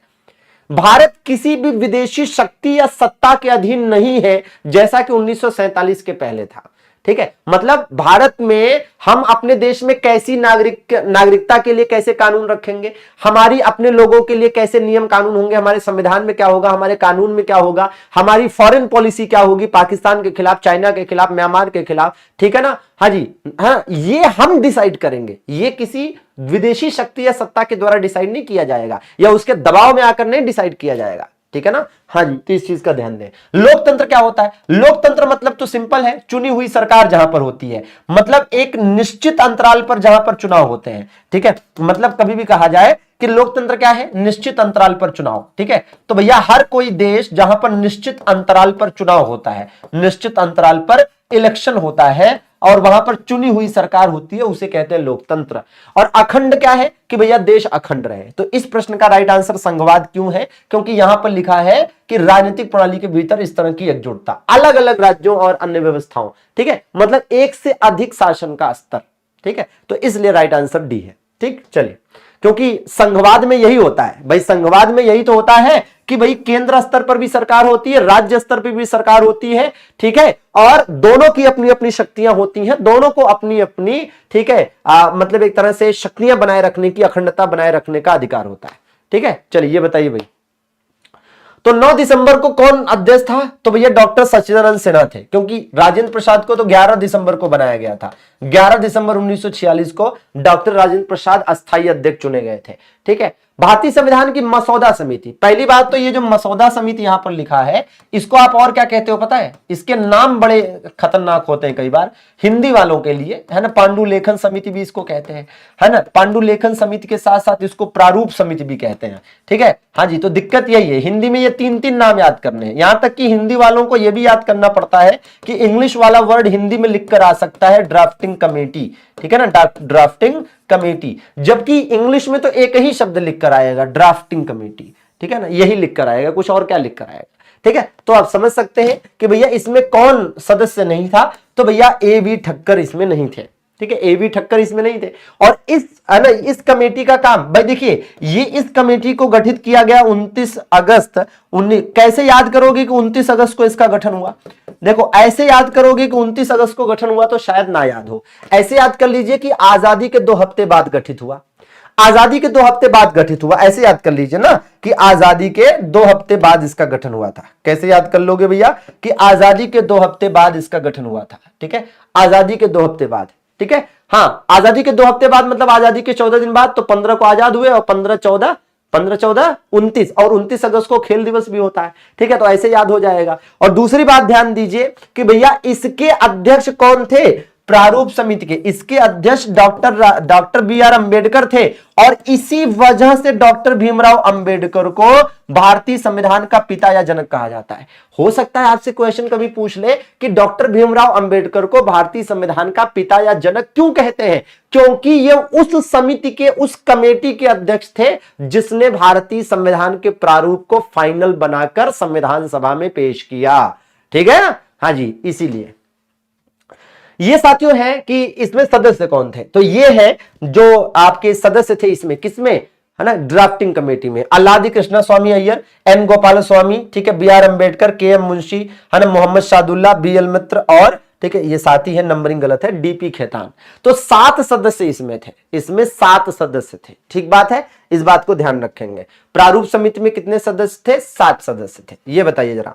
भारत किसी भी विदेशी शक्ति या सत्ता के अधीन नहीं है, जैसा कि 1947 के पहले था, ठीक है। मतलब भारत में हम अपने देश में कैसी नागरिकता के लिए कैसे कानून रखेंगे, हमारी अपने लोगों के लिए कैसे नियम कानून होंगे, हमारे संविधान में क्या होगा, हमारे कानून में क्या होगा, हमारी फॉरेन पॉलिसी क्या होगी, पाकिस्तान के खिलाफ, चाइना के खिलाफ, म्यांमार के खिलाफ, ठीक है ना। हाँ जी, हाँ, ये हम डिसाइड करेंगे, ये किसी विदेशी शक्ति या सत्ता के द्वारा डिसाइड नहीं किया जाएगा, या उसके दबाव में आकर नहीं डिसाइड किया जाएगा, ठीक है ना। हाँ जी, तो इस चीज का ध्यान दें। लोकतंत्र क्या होता है? लोकतंत्र मतलब तो सिंपल है, चुनी हुई सरकार जहां पर होती है, मतलब एक निश्चित अंतराल पर जहां पर चुनाव होते हैं, ठीक है। मतलब कभी भी कहा जाए कि लोकतंत्र क्या है? निश्चित अंतराल पर चुनाव, ठीक है। तो भैया हर कोई देश जहां पर निश्चित अंतराल पर चुनाव होता है, निश्चित अंतराल पर इलेक्शन होता है और वहां पर चुनी हुई सरकार होती है, उसे कहते हैं लोकतंत्र। और अखंड क्या है? कि भैया देश अखंड रहे। तो इस प्रश्न का राइट आंसर संघवाद क्यों है? क्योंकि यहां पर लिखा है कि राजनीतिक प्रणाली के भीतर इस तरह की एकजुटता अलग अलग राज्यों और अन्य व्यवस्थाओं, ठीक है, मतलब एक से अधिक शासन का स्तर, ठीक है। तो इसलिए राइट आंसर डी है, ठीक। चलिए, क्योंकि संघवाद में यही होता है भाई, संघवाद में यही तो होता है कि भाई केंद्र स्तर पर भी सरकार होती है, राज्य स्तर पर भी सरकार होती है, ठीक है, और दोनों की अपनी अपनी शक्तियां होती हैं, दोनों को अपनी अपनी, ठीक है, मतलब एक तरह से शक्तियां बनाए रखने की, अखंडता बनाए रखने का अधिकार होता है, ठीक है। चलिए ये बताइए भाई, तो 9 दिसंबर को कौन अध्यक्ष था? तो भैया डॉक्टर सच्चिदानंद सिन्हा थे, क्योंकि राजेंद्र प्रसाद को तो 11 दिसंबर को बनाया गया था। 11 दिसंबर 1946 को डॉक्टर राजेंद्र प्रसाद अस्थायी अध्यक्ष चुने गए थे। ठीक है। भारतीय संविधान की मसौदा समिति, पहली बात तो ये जो मसौदा समिति यहां पर लिखा है, इसको आप और क्या कहते हो पता है? इसके नाम बड़े खतरनाक होते हैं कई बार हिंदी वालों के लिए, है ना। पांडुलेखन समिति भी इसको कहते हैं, है ना। पांडुलेखन समिति के साथ साथ इसको प्रारूप समिति भी कहते हैं। ठीक है। हाँ जी, तो दिक्कत यही है, हिंदी में ये 3-3 नाम याद करने हैं। यहां तक कि हिंदी वालों को यह भी याद करना पड़ता है कि इंग्लिश वाला वर्ड हिंदी में लिखकर आ सकता है, ड्राफ्टिंग कमेटी। ठीक है ना, ड्राफ्टिंग कमेटी, जबकि इंग्लिश में तो एक ही शब्द लिखकर आएगा, ड्राफ्टिंग कमेटी। ठीक है ना, यही लिखकर आएगा, कुछ और क्या लिखकर आएगा। ठीक है, तो आप समझ सकते हैं कि भैया इसमें कौन सदस्य नहीं था? तो भैया A.V. ठक्कर इसमें नहीं थे। ठीक है, A.V. ठक्कर इसमें नहीं थे। और इस कमेटी का काम, भाई देखिए, ये इस कमेटी को गठित किया गया 29 अगस्त 19। कैसे याद करोगे कि 29 अगस्त को इसका गठन हुआ? देखो, ऐसे याद करोगे कि 29 अगस्त को गठन हुआ तो शायद ना याद हो। ऐसे याद कर लीजिए कि आजादी के 2 हफ्ते बाद गठित हुआ। आजादी के 2 हफ्ते बाद गठित हुआ, ऐसे याद कर लीजिए ना कि आजादी के 2 हफ्ते बाद इसका गठन हुआ था। कैसे याद कर लोगे भैया कि आजादी के 2 हफ्ते बाद इसका गठन हुआ था। ठीक है, आजादी के 2 हफ्ते बाद। ठीक है, हाँ, आजादी के 2 हफ्ते बाद मतलब आजादी के 14 दिन बाद, तो 15 को आजाद हुए और 15-14 19 और 29 अगस्त को खेल दिवस भी होता है। ठीक है, तो ऐसे याद हो जाएगा। और दूसरी बात ध्यान दीजिए कि भैया इसके अध्यक्ष कौन थे? प्रारूप समिति के इसके अध्यक्ष डॉक्टर B.R. अंबेडकर थे। और इसी वजह से डॉक्टर भीमराव अंबेडकर को भारतीय संविधान का पिता या जनक कहा जाता है। हो सकता है आपसे क्वेश्चन कभी पूछ ले कि डॉक्टर भीमराव अंबेडकर को भारतीय संविधान का पिता या जनक क्यों कहते हैं? क्योंकि ये उस समिति के, उस कमेटी के अध्यक्ष थे जिसने भारतीय संविधान के प्रारूप को फाइनल बनाकर संविधान सभा में पेश किया। ठीक है ना, हाँ जी, इसीलिए ये साथियों है कि इसमें सदस्य कौन थे। तो ये है जो आपके सदस्य थे इसमें, किसमें, है ना, ड्राफ्टिंग कमेटी में। अल्लादी कृष्णा स्वामी अय्यर, एन गोपाल स्वामी, ठीक है, B.R. अंबेडकर, K.M. मुंशी, है ना, मोहम्मद शादुल्ला, B.L. मित्र और, ठीक है, ये साथी है, नंबरिंग गलत है, D.P. खेतान। तो 7 सदस्य इसमें थे, इसमें 7 सदस्य थे। ठीक बात है, इस बात को ध्यान रखेंगे। प्रारूप समिति में कितने सदस्य थे? 7 सदस्य थे। ये बताइए जरा,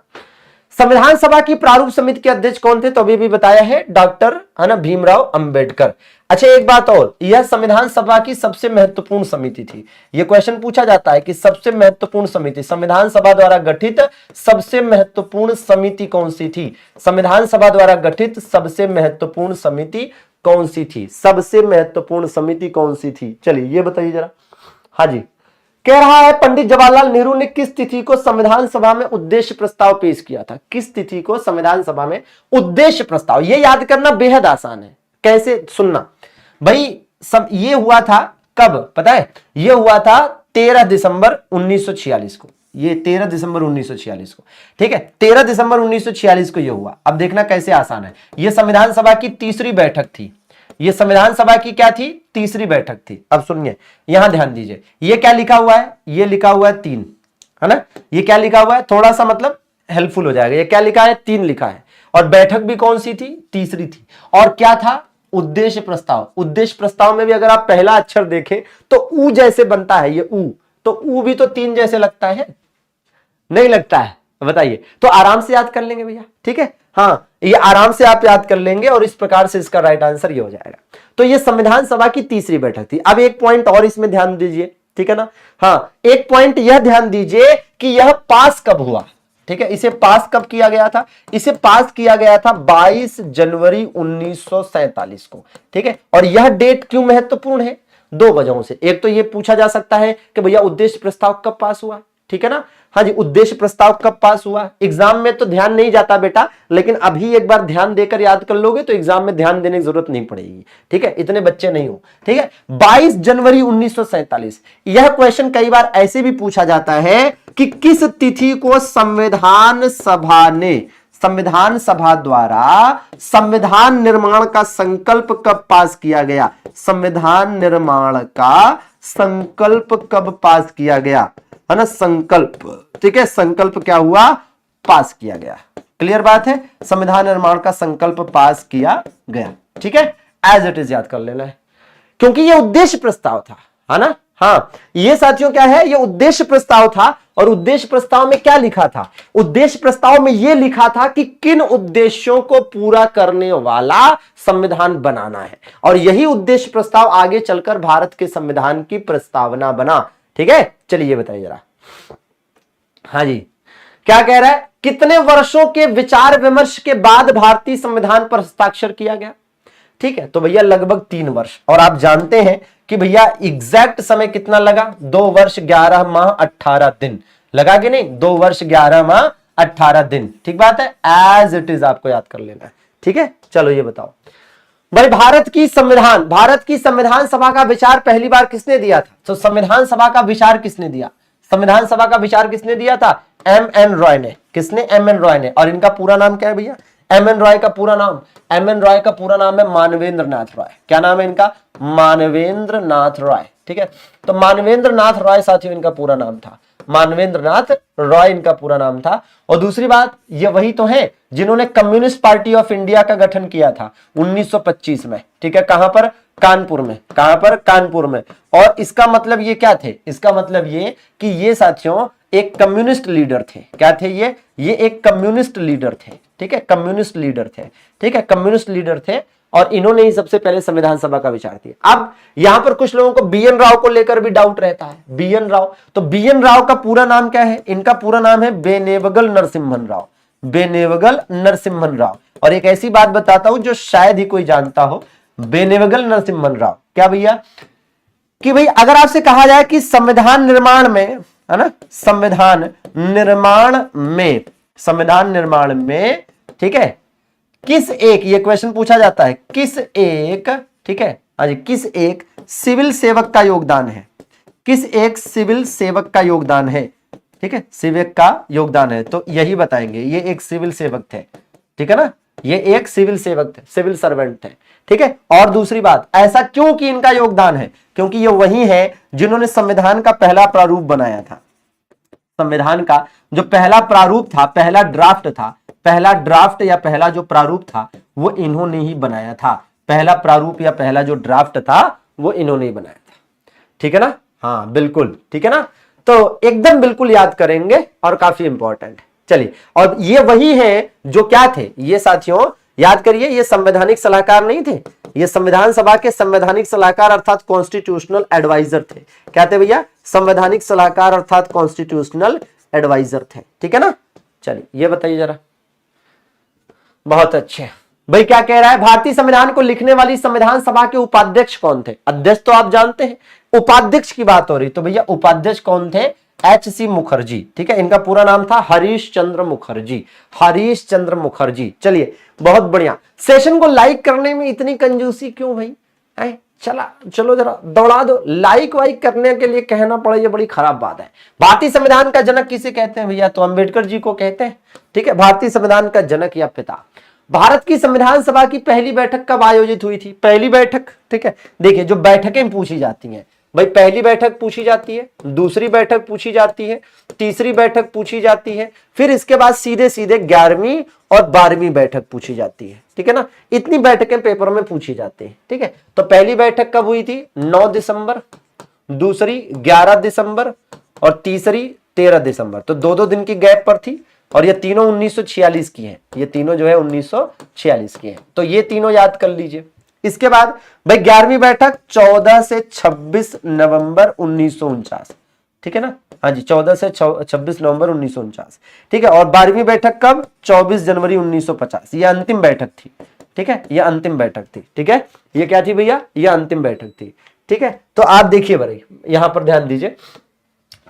संविधान सभा की प्रारूप समिति के अध्यक्ष कौन थे? तो अभी भी बताया है, डॉक्टर, है ना, भीमराव अंबेडकर। अच्छा, एक बात और, यह संविधान सभा की सबसे महत्वपूर्ण समिति थी। यह क्वेश्चन पूछा जाता है कि सबसे महत्वपूर्ण समिति, संविधान सभा द्वारा गठित सबसे महत्वपूर्ण समिति कौन सी थी? संविधान सभा द्वारा गठित सबसे महत्वपूर्ण समिति कौन सी थी? सबसे महत्वपूर्ण समिति कौन सी थी? चलिए ये बताइए जरा। हाँ जी, कह रहा है पंडित जवाहरलाल नेहरू ने किस तिथि को संविधान सभा में उद्देश्य प्रस्ताव पेश किया था? किस तिथि को संविधान सभा में उद्देश्य प्रस्ताव? ये याद करना बेहद आसान है। कैसे, सुनना भाई, सब ये हुआ था कब पता है? ये हुआ था 13 दिसंबर 1946 को। ये 13 दिसंबर 1946 को, ठीक है, 13 दिसंबर 1946 को ये हुआ। अब देखना कैसे आसान है। ये संविधान सभा की तीसरी बैठक थी। ये संविधान सभा की क्या थी? तीसरी बैठक थी। अब सुनिए, यहां ध्यान दीजिए, ये क्या लिखा हुआ है? ये लिखा हुआ है 3, है ना। ये क्या लिखा हुआ है? थोड़ा सा मतलब हेल्पफुल हो जाएगा। ये क्या लिखा है? 3 लिखा है। और बैठक भी कौन सी थी? तीसरी थी। और क्या था? उद्देश्य प्रस्ताव। उद्देश्य प्रस्ताव में भी अगर आप पहला अक्षर देखें तो ऊ जैसे बनता है, ये ऊ, तो ऊ भी तो 3 जैसे लगता है, नहीं लगता है? बताइए। तो आराम से याद कर लेंगे भैया, ठीक है। हाँ, ये आराम से आप याद कर लेंगे और इस प्रकार से इसका राइट आंसर ये हो जाएगा। तो ये संविधान सभा की तीसरी बैठक थी। अब एक पॉइंट और इसमें ध्यान दीजिए, ठीक है ना। हाँ, एक पॉइंट यह ध्यान दीजिए कि यह पास कब हुआ, ठीक है। इसे पास कब किया गया था? इसे पास किया गया था 22 जनवरी 1947 को, ठीक है। और यह डेट क्यों महत्वपूर्ण है? 2 वजहों से। एक तो यह पूछा जा सकता है कि भैया उद्देश्य प्रस्ताव कब पास हुआ, ठीक है ना। हाँ जी, उद्देश्य प्रस्ताव कब पास हुआ? एग्जाम में तो ध्यान नहीं जाता बेटा, लेकिन अभी एक बार ध्यान देकर याद कर लोगे तो एग्जाम में ध्यान देने की जरूरत नहीं पड़ेगी, ठीक है। इतने बच्चे नहीं हो, ठीक है। 22 जनवरी 1947। यह क्वेश्चन कई बार ऐसे भी पूछा जाता है कि किस तिथि को संविधान सभा द्वारा संविधान निर्माण का संकल्प कब पास किया गया? संविधान निर्माण का संकल्प कब पास किया गया, है ना। संकल्प, ठीक है, संकल्प क्या हुआ? पास किया गया। क्लियर बात है। संविधान निर्माण का संकल्प पास किया गया, ठीक है। एज इट इज याद कर लेना है, क्योंकि ये उद्देश्य प्रस्ताव था, है ना। हाँ, ये साथियों क्या है? ये उद्देश्य प्रस्ताव था और उद्देश्य प्रस्ताव में क्या लिखा था? उद्देश्य प्रस्ताव में यह लिखा था कि किन उद्देश्यों को पूरा करने वाला संविधान बनाना है, और यही उद्देश्य प्रस्ताव आगे चलकर भारत के संविधान की प्रस्तावना बना। ठीक है, चलिए बताइए जरा। हाँ जी, क्या कह रहा है? कितने वर्षों के विचार विमर्श के बाद भारतीय संविधान पर हस्ताक्षर किया गया? ठीक है, तो भैया लगभग 3 वर्ष। और आप जानते हैं कि भैया एग्जैक्ट समय कितना लगा? 2 वर्ष 11 माह 18 दिन लगा कि नहीं? 2 वर्ष 11 माह 18 दिन। ठीक बात है, एज इट इज आपको याद कर लेना है। ठीक है, चलो ये बताओ भाई, भारत की संविधान सभा का विचार पहली बार किसने दिया था? तो संविधान सभा का विचार किसने दिया? संविधान सभा का विचार किसने दिया था? M.N. रॉय ने। किसने? M.N. रॉय ने। और इनका पूरा नाम क्या है भैया? M.N. रॉय का पूरा नाम, M.N. रॉय का पूरा नाम है मानवेंद्र नाथ रॉय। क्या नाम है इनका? मानवेंद्र नाथ रॉय। ठीक है, तो मानवेंद्र नाथ रॉय साथियों इनका पूरा नाम था, मानवेंद्र नाथ रॉय इनका पूरा नाम था। और दूसरी बात, ये वही तो है जिन्होंने कम्युनिस्ट पार्टी ऑफ इंडिया का गठन किया था 1925 में। ठीक है, कहां पर? कानपुर में। कहां पर? कानपुर में। और इसका मतलब ये क्या थे? इसका मतलब ये कि ये साथियों एक कम्युनिस्ट लीडर थे। क्या थे ये एक कम्युनिस्ट लीडर थे। ठीक है, कम्युनिस्ट लीडर थे। ठीक है, कम्युनिस्ट लीडर थे, और इन्होंने ही सबसे पहले संविधान सभा का विचार दिया। अब यहां पर कुछ लोगों को बी.एन. राव को लेकर भी डाउट रहता है। बी.एन. राव, तो बी.एन. राव का पूरा नाम क्या है? इनका पूरा नाम है बेनेवगल नरसिम्हन राव। बेनेवगल नरसिम्हन राव। और एक ऐसी बात बताता हूं जो शायद ही कोई जानता हो, बेनेवगल नरसिम्हन राव क्या भैया, कि भाई अगर आपसे कहा जाए कि संविधान निर्माण में, है ना, संविधान निर्माण में, ठीक है, किस एक, ये क्वेश्चन पूछा जाता है, किस एक, ठीक है, हाँ जी, किस एक सिविल सेवक का योगदान है? किस एक सिविल सेवक का योगदान है? ठीक है, सेवक का योगदान है, तो यही बताएंगे। ये एक सिविल सेवक थे। ठीक है ना, ये एक सिविल सेवक थे, सिविल सर्वेंट थे। ठीक है, और दूसरी बात, ऐसा क्यों कि इनका योगदान है? क्योंकि ये वही है जिन्होंने संविधान का पहला प्रारूप बनाया था। संविधान का जो पहला प्रारूप था, पहला ड्राफ्ट था, पहला ड्राफ्ट या पहला जो प्रारूप था वो इन्होंने ही बनाया था। पहला प्रारूप या पहला जो ड्राफ्ट था वो इन्होंने ही बनाया था। ठीक है ना, हाँ बिल्कुल, ठीक है ना, तो एकदम बिल्कुल याद करेंगे और काफी इंपॉर्टेंट है। चलिए, और ये वही है जो क्या थे ये साथियों, याद करिए, ये संवैधानिक सलाहकार नहीं थे, ये संविधान सभा के संवैधानिक सलाहकार अर्थात कॉन्स्टिट्यूशनल एडवाइजर थे। क्या थे भैया? संवैधानिक सलाहकार अर्थात कॉन्स्टिट्यूशनल एडवाइजर थे। ठीक है ना, चलिए ये बताइए जरा। बहुत अच्छे भाई, क्या कह रहा है? भारतीय संविधान को लिखने वाली संविधान सभा के उपाध्यक्ष कौन थे? अध्यक्ष तो आप जानते हैं, उपाध्यक्ष की बात हो रही, तो भैया उपाध्यक्ष कौन थे? H.C. मुखर्जी। ठीक है, इनका पूरा नाम था हरीश चंद्र मुखर्जी। हरीश चंद्र मुखर्जी। चलिए, बहुत बढ़िया। सेशन को लाइक करने में इतनी कंजूसी क्यों भाई? चलो जरा दौड़ा दो। लाइक वाइक करने के लिए कहना पड़े, ये बड़ी खराब बात है। भारतीय संविधान का जनक किसे कहते हैं भैया? तो अंबेडकर जी को कहते हैं। ठीक है, भारतीय संविधान का जनक या पिता। भारत की संविधान सभा की पहली बैठक कब आयोजित हुई थी? पहली बैठक, ठीक है, देखिए जो बैठकें पूछी जाती हैं भाई, पहली बैठक पूछी जाती है, दूसरी बैठक पूछी जाती है, तीसरी बैठक पूछी जाती है, फिर इसके बाद सीधे सीधे 11वीं और 12वीं बैठक पूछी जाती है। ठीक है ना, इतनी बैठकें पेपर में पूछी जाती है। ठीक है, तो पहली बैठक कब हुई थी? 9 दिसंबर, दूसरी 11 दिसंबर और तीसरी 13 दिसंबर। तो 2-2 दिन की गैप पर थी, और ये तीनों 1946 की हैं। ये तीनों जो है 1946 की हैं, तो ये तीनों याद कर लीजिए। इसके बाद भाई 11वीं बैठक 14 से 26 नवंबर 1949। ठीक है ना, हाँ जी, 14 से 26 नवंबर 1949। ठीक है, और 12वीं बैठक कब? 24 जनवरी 1950। ये अंतिम बैठक थी। ठीक है, ये अंतिम बैठक थी। ठीक है, ये क्या थी भैया? ये अंतिम बैठक थी। ठीक है, तो आप देखिए भाई, यहां पर ध्यान दीजिए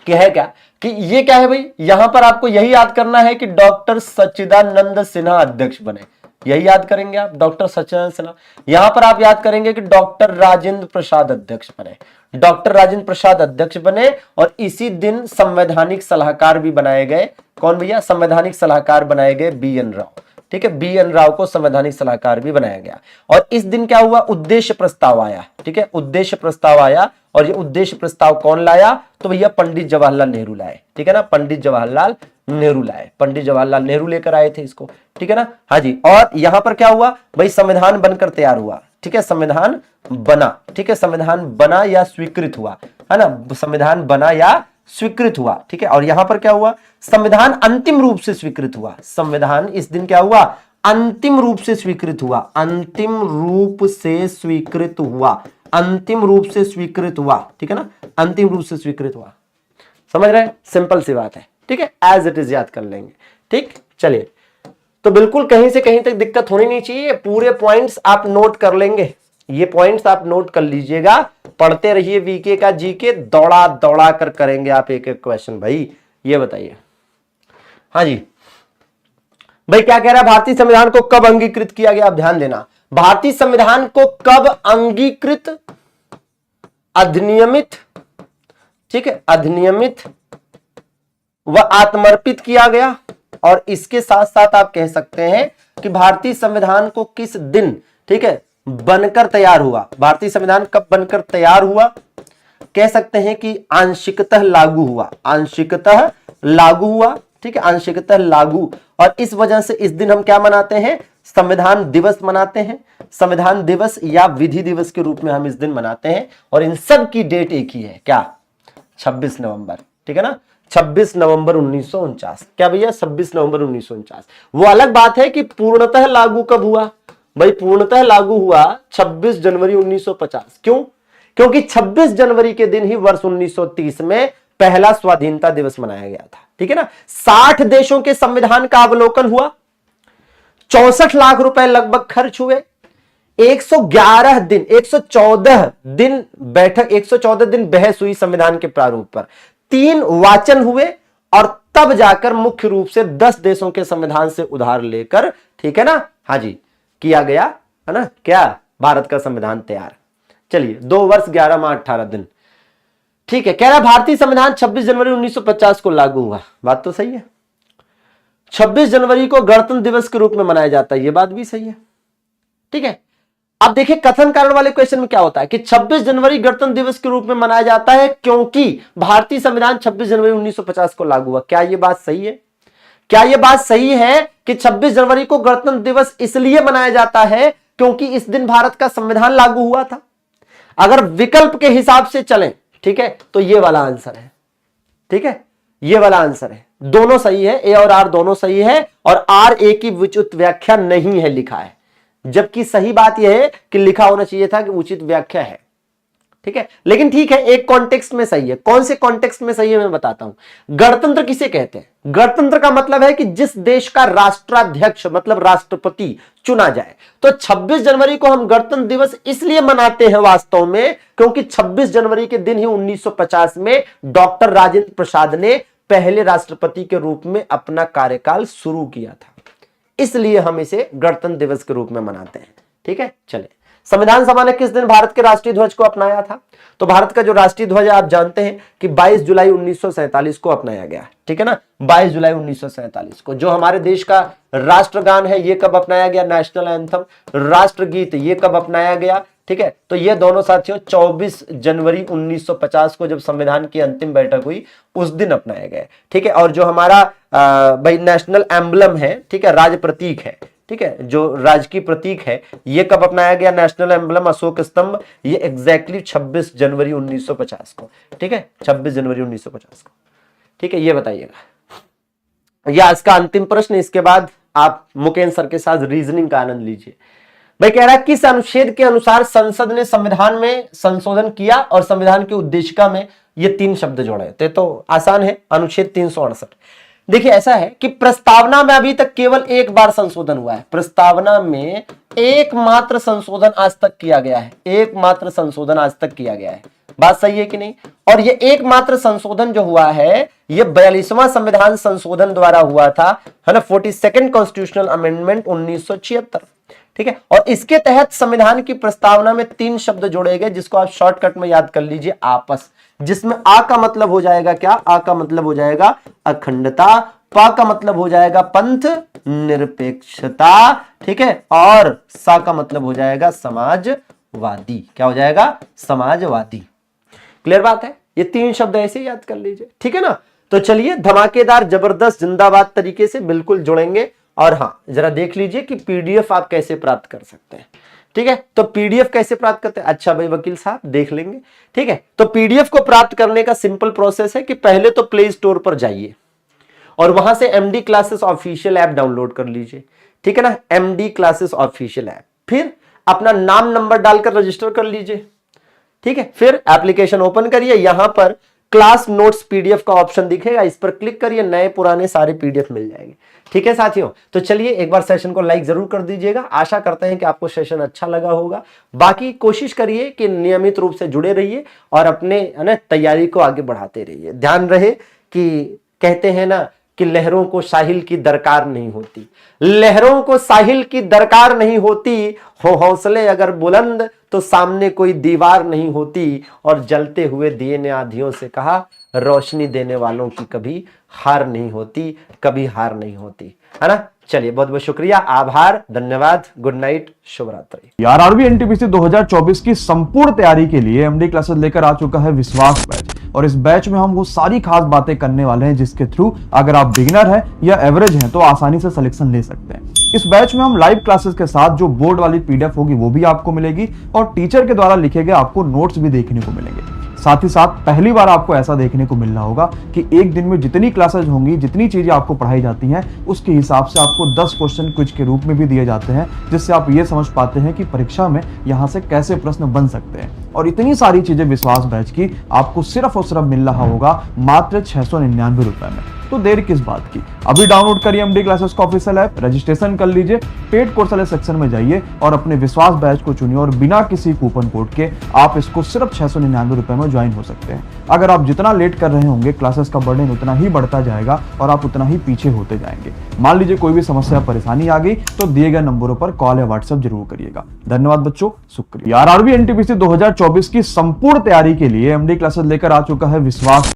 कि है क्या, कि ये क्या है भाई, यहां पर आपको यही याद करना है कि डॉक्टर सच्चिदानंद सिन्हा अध्यक्ष बने। यही याद करेंगे आप, डॉक्टर सच्चिदानंद सिन्हा। यहां पर आप याद करेंगे कि डॉक्टर राजेंद्र प्रसाद अध्यक्ष बने। डॉक्टर राजेंद्र प्रसाद अध्यक्ष बने, और इसी दिन संवैधानिक सलाहकार भी बनाए गए। कौन भैया? संवैधानिक सलाहकार बनाए गए बी.एन. राव। ठीक है, बी.एन. राव को संवैधानिक सलाहकार भी बनाया गया। और इस दिन क्या हुआ? उद्देश्य प्रस्ताव आया। ठीक है, उद्देश्य प्रस्ताव आया, और ये उद्देश्य प्रस्ताव कौन लाया? तो भैया पंडित जवाहरलाल नेहरू लाए। ठीक है ना, पंडित जवाहरलाल नेहरू लाए। पंडित जवाहरलाल नेहरू लेकर आए थे इसको। ठीक है ना, हाँ जी। और यहां पर क्या हुआ भाई? संविधान बनकर तैयार हुआ। ठीक है, संविधान बना। ठीक है, संविधान बना या स्वीकृत हुआ, है ना, संविधान बना या स्वीकृत हुआ, ठीक है। और यहां पर क्या हुआ, संविधान अंतिम रूप से स्वीकृत हुआ। संविधान इस दिन क्या हुआ, अंतिम रूप से स्वीकृत हुआ, अंतिम रूप से स्वीकृत हुआ, अंतिम रूप से स्वीकृत हुआ, ठीक है ना, अंतिम रूप से स्वीकृत हुआ। समझ रहे हैं, सिंपल सी बात है, ठीक है, एज इट इज याद कर लेंगे, ठीक। चलिए, तो बिल्कुल कहीं से कहीं तक दिक्कत होनी नहीं चाहिए, पूरे पॉइंट्स आप नोट कर लेंगे, ये पॉइंट्स आप नोट कर लीजिएगा, पढ़ते रहिए वीके का जीके, दौड़ा दौड़ा कर करेंगे आप एक एक क्वेश्चन। भाई ये बताइए, हाँ जी भाई क्या कह रहा है, भारतीय संविधान को कब अंगीकृत किया गया, आप ध्यान देना, भारतीय संविधान को कब अंगीकृत, अधिनियमित, ठीक है, अधिनियमित व आत्मर्पित किया गया। और इसके साथ साथ आप कह सकते हैं कि भारतीय संविधान को किस दिन, ठीक है, बनकर तैयार हुआ, भारतीय संविधान कब बनकर तैयार हुआ, कह सकते हैं कि आंशिकतः लागू हुआ, आंशिकतः लागू हुआ, ठीक है, आंशिकतः लागू। और इस वजह से इस दिन हम क्या मनाते हैं, संविधान दिवस मनाते हैं, संविधान दिवस या विधि दिवस के रूप में हम इस दिन मनाते हैं। और इन सब की डेट एक ही है, क्या, 26 नवंबर, ठीक है ना, 26 नवंबर 1949। क्या भैया, 26 नवंबर 1949। वो अलग बात है कि पूर्णतः लागू कब हुआ, भाई पूर्णतः लागू हुआ 26 जनवरी 1950। क्यों, क्योंकि 26 जनवरी के दिन ही वर्ष 1930 में पहला स्वाधीनता दिवस मनाया गया था, ठीक है ना। 60 देशों के संविधान का अवलोकन हुआ, 64 लाख रुपए लगभग खर्च हुए, 111 दिन, 114 दिन बैठक, 114 दिन बहस हुई संविधान के प्रारूप पर, 3 वाचन हुए, और तब जाकर मुख्य रूप से 10 देशों के संविधान से उधार लेकर, ठीक है ना, हाँ जी, किया गया, है ना, क्या, भारत का संविधान तैयार। चलिए, 2 वर्ष 11 माह 18 दिन, ठीक है। कह रहा भारतीय संविधान 26 जनवरी 1950 को लागू हुआ, बात तो सही है। 26 जनवरी को गणतंत्र दिवस के रूप में मनाया जाता है, यह बात भी सही है, ठीक है। अब देखिए कथन कारण वाले क्वेश्चन में क्या होता है कि 26 जनवरी गणतंत्र दिवस के रूप में मनाया जाता है क्योंकि भारतीय संविधान 26 जनवरी 1950 को लागू हुआ। क्या यह बात सही है, क्या यह बात सही है कि 26 जनवरी को गणतंत्र दिवस इसलिए मनाया जाता है क्योंकि इस दिन भारत का संविधान लागू हुआ था? अगर विकल्प के हिसाब से चलें, ठीक है, तो ये वाला आंसर है, ठीक है, ये वाला आंसर है। दोनों सही है, ए और आर दोनों सही है, और आर ए की उचित व्याख्या नहीं है लिखा है, जबकि सही बात यह है कि लिखा होना चाहिए था कि उचित व्याख्या है, ठीक है। लेकिन ठीक है, एक कॉन्टेक्स्ट में सही है। कौन से कॉन्टेक्स्ट में सही है मैं बताता हूं। गणतंत्र किसे कहते हैं? गणतंत्र का मतलब है कि जिस देश का राष्ट्राध्यक्ष मतलब राष्ट्रपति चुना जाए। तो 26 जनवरी को हम गणतंत्र दिवस इसलिए मनाते हैं वास्तव में क्योंकि 26 जनवरी के दिन ही 1950 में डॉक्टर राजेंद्र प्रसाद ने पहले राष्ट्रपति के रूप में अपना कार्यकाल शुरू किया था, इसलिए हम इसे गणतंत्र दिवस के रूप में मनाते हैं, ठीक है। चले, संविधान सभा ने किस दिन भारत के राष्ट्रीय ध्वज को अपनाया था? तो भारत का जो राष्ट्रीय ध्वज है आप जानते हैं कि 22 जुलाई 1947 को अपनाया गया, ठीक है ना, 22 जुलाई 1947 को। जो हमारे देश का राष्ट्रगान है ये कब अपनाया गया? नेशनल एंथम, राष्ट्रगीत ये कब अपनाया गया? ठीक है, तो ये दोनों साथियों 24 जनवरी 1950 को जब संविधान की अंतिम बैठक हुई उस दिन अपनाया गया, ठीक है। और जो हमारा भाई नेशनल एम्बलम है, ठीक है, राज प्रतीक है, ठीक है, जो राजकीय प्रतीक है, ये कब अपनाया गया? नेशनल एम्बलम अशोक स्तंभ, ये एग्जैक्टली 26 जनवरी 1950 को, ठीक है, 26 जनवरी 1950 को, ठीक है। ये बताइएगा, यह इसका अंतिम प्रश्न, इसके बाद आप मुकेश सर के साथ रीजनिंग का आनंद लीजिए। भाई कह रहा है किस अनुच्छेद के अनुसार संसद ने संविधान में संशोधन किया और संविधान की उद्देशिका में ये 3 शब्द जोड़े थे? तो आसान है, अनुच्छेद 368। देखिए ऐसा है कि प्रस्तावना में अभी तक केवल एक बार संशोधन हुआ है, प्रस्तावना में एकमात्र संशोधन आज तक किया गया है, एकमात्र संशोधन आज तक किया गया है। बात सही है कि नहीं? और ये एकमात्र संशोधन जो हुआ है ये 42वां संविधान संशोधन द्वारा हुआ था, है ना, 42nd कॉन्स्टिट्यूशनल अमेंडमेंट 1976, ठीक है। और इसके तहत संविधान की प्रस्तावना में 3 शब्द जोड़े गए जिसको आप शॉर्टकट में याद कर लीजिए, आपस, जिसमें आ का मतलब हो जाएगा क्या? आ का मतलब हो जाएगा अखंडता, पा का मतलब हो जाएगा पंथ निरपेक्षता, ठीक है, और सा का मतलब हो जाएगा समाजवादी। क्या हो जाएगा? समाजवादी। क्लियर बात है? ये 3 शब्द ऐसे याद कर लीजिए, ठीक है ना। तो चलिए धमाकेदार जबरदस्त जिंदाबाद तरीके से बिल्कुल जुड़ेंगे। और हाँ, जरा देख लीजिए कि पीडीएफ आप कैसे प्राप्त कर सकते हैं। ठीक है। तो पीडीएफ कैसे प्राप्त करते हैं? अच्छा भाई वकील साहब देख लेंगे, ठीक है। तो पीडीएफ को प्राप्त करने का सिंपल प्रोसेस है कि पहले तो प्ले स्टोर पर जाइए और वहां से MD classes official app download कर लीजिए, ठीक है ना, एमडी क्लासेस ऑफिशियल ऐप। फिर अपना नाम नंबर डालकर रजिस्टर कर लीजिए, ठीक है। फिर एप्लीकेशन ओपन करिए, यहां पर क्लास नोट्स पीडीएफ का ऑप्शन दिखेगा, इस पर क्लिक करिए, नए पुराने सारे पीडीएफ मिल जाएंगे, ठीक है साथियों। तो चलिए एक बार सेशन को लाइक जरूर कर दीजिएगा, आशा करते हैं कि आपको सेशन अच्छा लगा होगा। बाकी कोशिश करिए कि नियमित रूप से जुड़े रहिए और अपने तैयारी को आगे बढ़ाते रहिए। ध्यान रहे कि कहते हैं ना कि लहरों को साहिल की दरकार नहीं होती, लहरों को साहिल की दरकार नहीं होती, हो हौसले अगर बुलंद तो सामने कोई दीवार नहीं होती। और जलते हुए दिए ने आंधियों से कहा, रोशनी देने वालों की कभी हार नहीं होती, कभी हार नहीं होती, है ना। चलिए बहुत बहुत शुक्रिया, आभार, धन्यवाद, गुड नाइट, शुभ रात्रि। आरआरबी एनटीपीसी 2024 की संपूर्ण तैयारी के लिए एमडी क्लासेस लेकर आ चुका है विश्वास बैच, और इस बैच में हम वो सारी खास बातें करने वाले हैं जिसके थ्रू अगर आप बिगिनर हैं या एवरेज हैं तो आसानी से सिलेक्शन ले सकते हैं। इस बैच में हम लाइव क्लासेस के साथ जो बोर्ड वाली पीडीएफ होगी वो भी आपको मिलेगी और टीचर के द्वारा लिखे गए आपको नोट्स भी देखने को मिलेंगे। साथ ही साथ पहली बार आपको ऐसा देखने को मिल रहा होगा कि एक दिन में जितनी क्लासेस होंगी, जितनी चीजें आपको पढ़ाई जाती हैं, उसके हिसाब से आपको 10 क्वेश्चन क्विज के रूप में भी दिए जाते हैं, जिससे आप ये समझ पाते हैं कि परीक्षा में यहाँ से कैसे प्रश्न बन सकते हैं। और इतनी सारी चीजें विश्वास बैच की आपको सिर्फ और सिर्फ मिल रहा होगा मात्र 699 रुपए में। तो देर किस बात की, अभी डाउनलोड करिए एमडी क्लासेस का ऑफिशियल ऐप, रजिस्ट्रेशन कर लीजिए, पेड कोर्स वाले सेक्शन में जाइए और अपने विश्वास बैच को चुनिए और बिना किसी कूपन कोड के आप इसको सिर्फ 699 रुपए में ज्वाइन हो सकते हैं। अगर आप जितना लेट कर रहे होंगे क्लासेस का बर्डन उतना ही बढ़ता जाएगा और आप उतना ही पीछे होते जाएंगे। मान लीजिए कोई भी समस्या परेशानी आ गई तो दिए गए नंबरों पर कॉल या व्हाट्सएप जरूर करिएगा। धन्यवाद बच्चों, शुक्रिया। आरआरबी एनटीपीसी 2024 की संपूर्ण तैयारी के लिए एमडी क्लासेस लेकर आ चुका है विश्वास।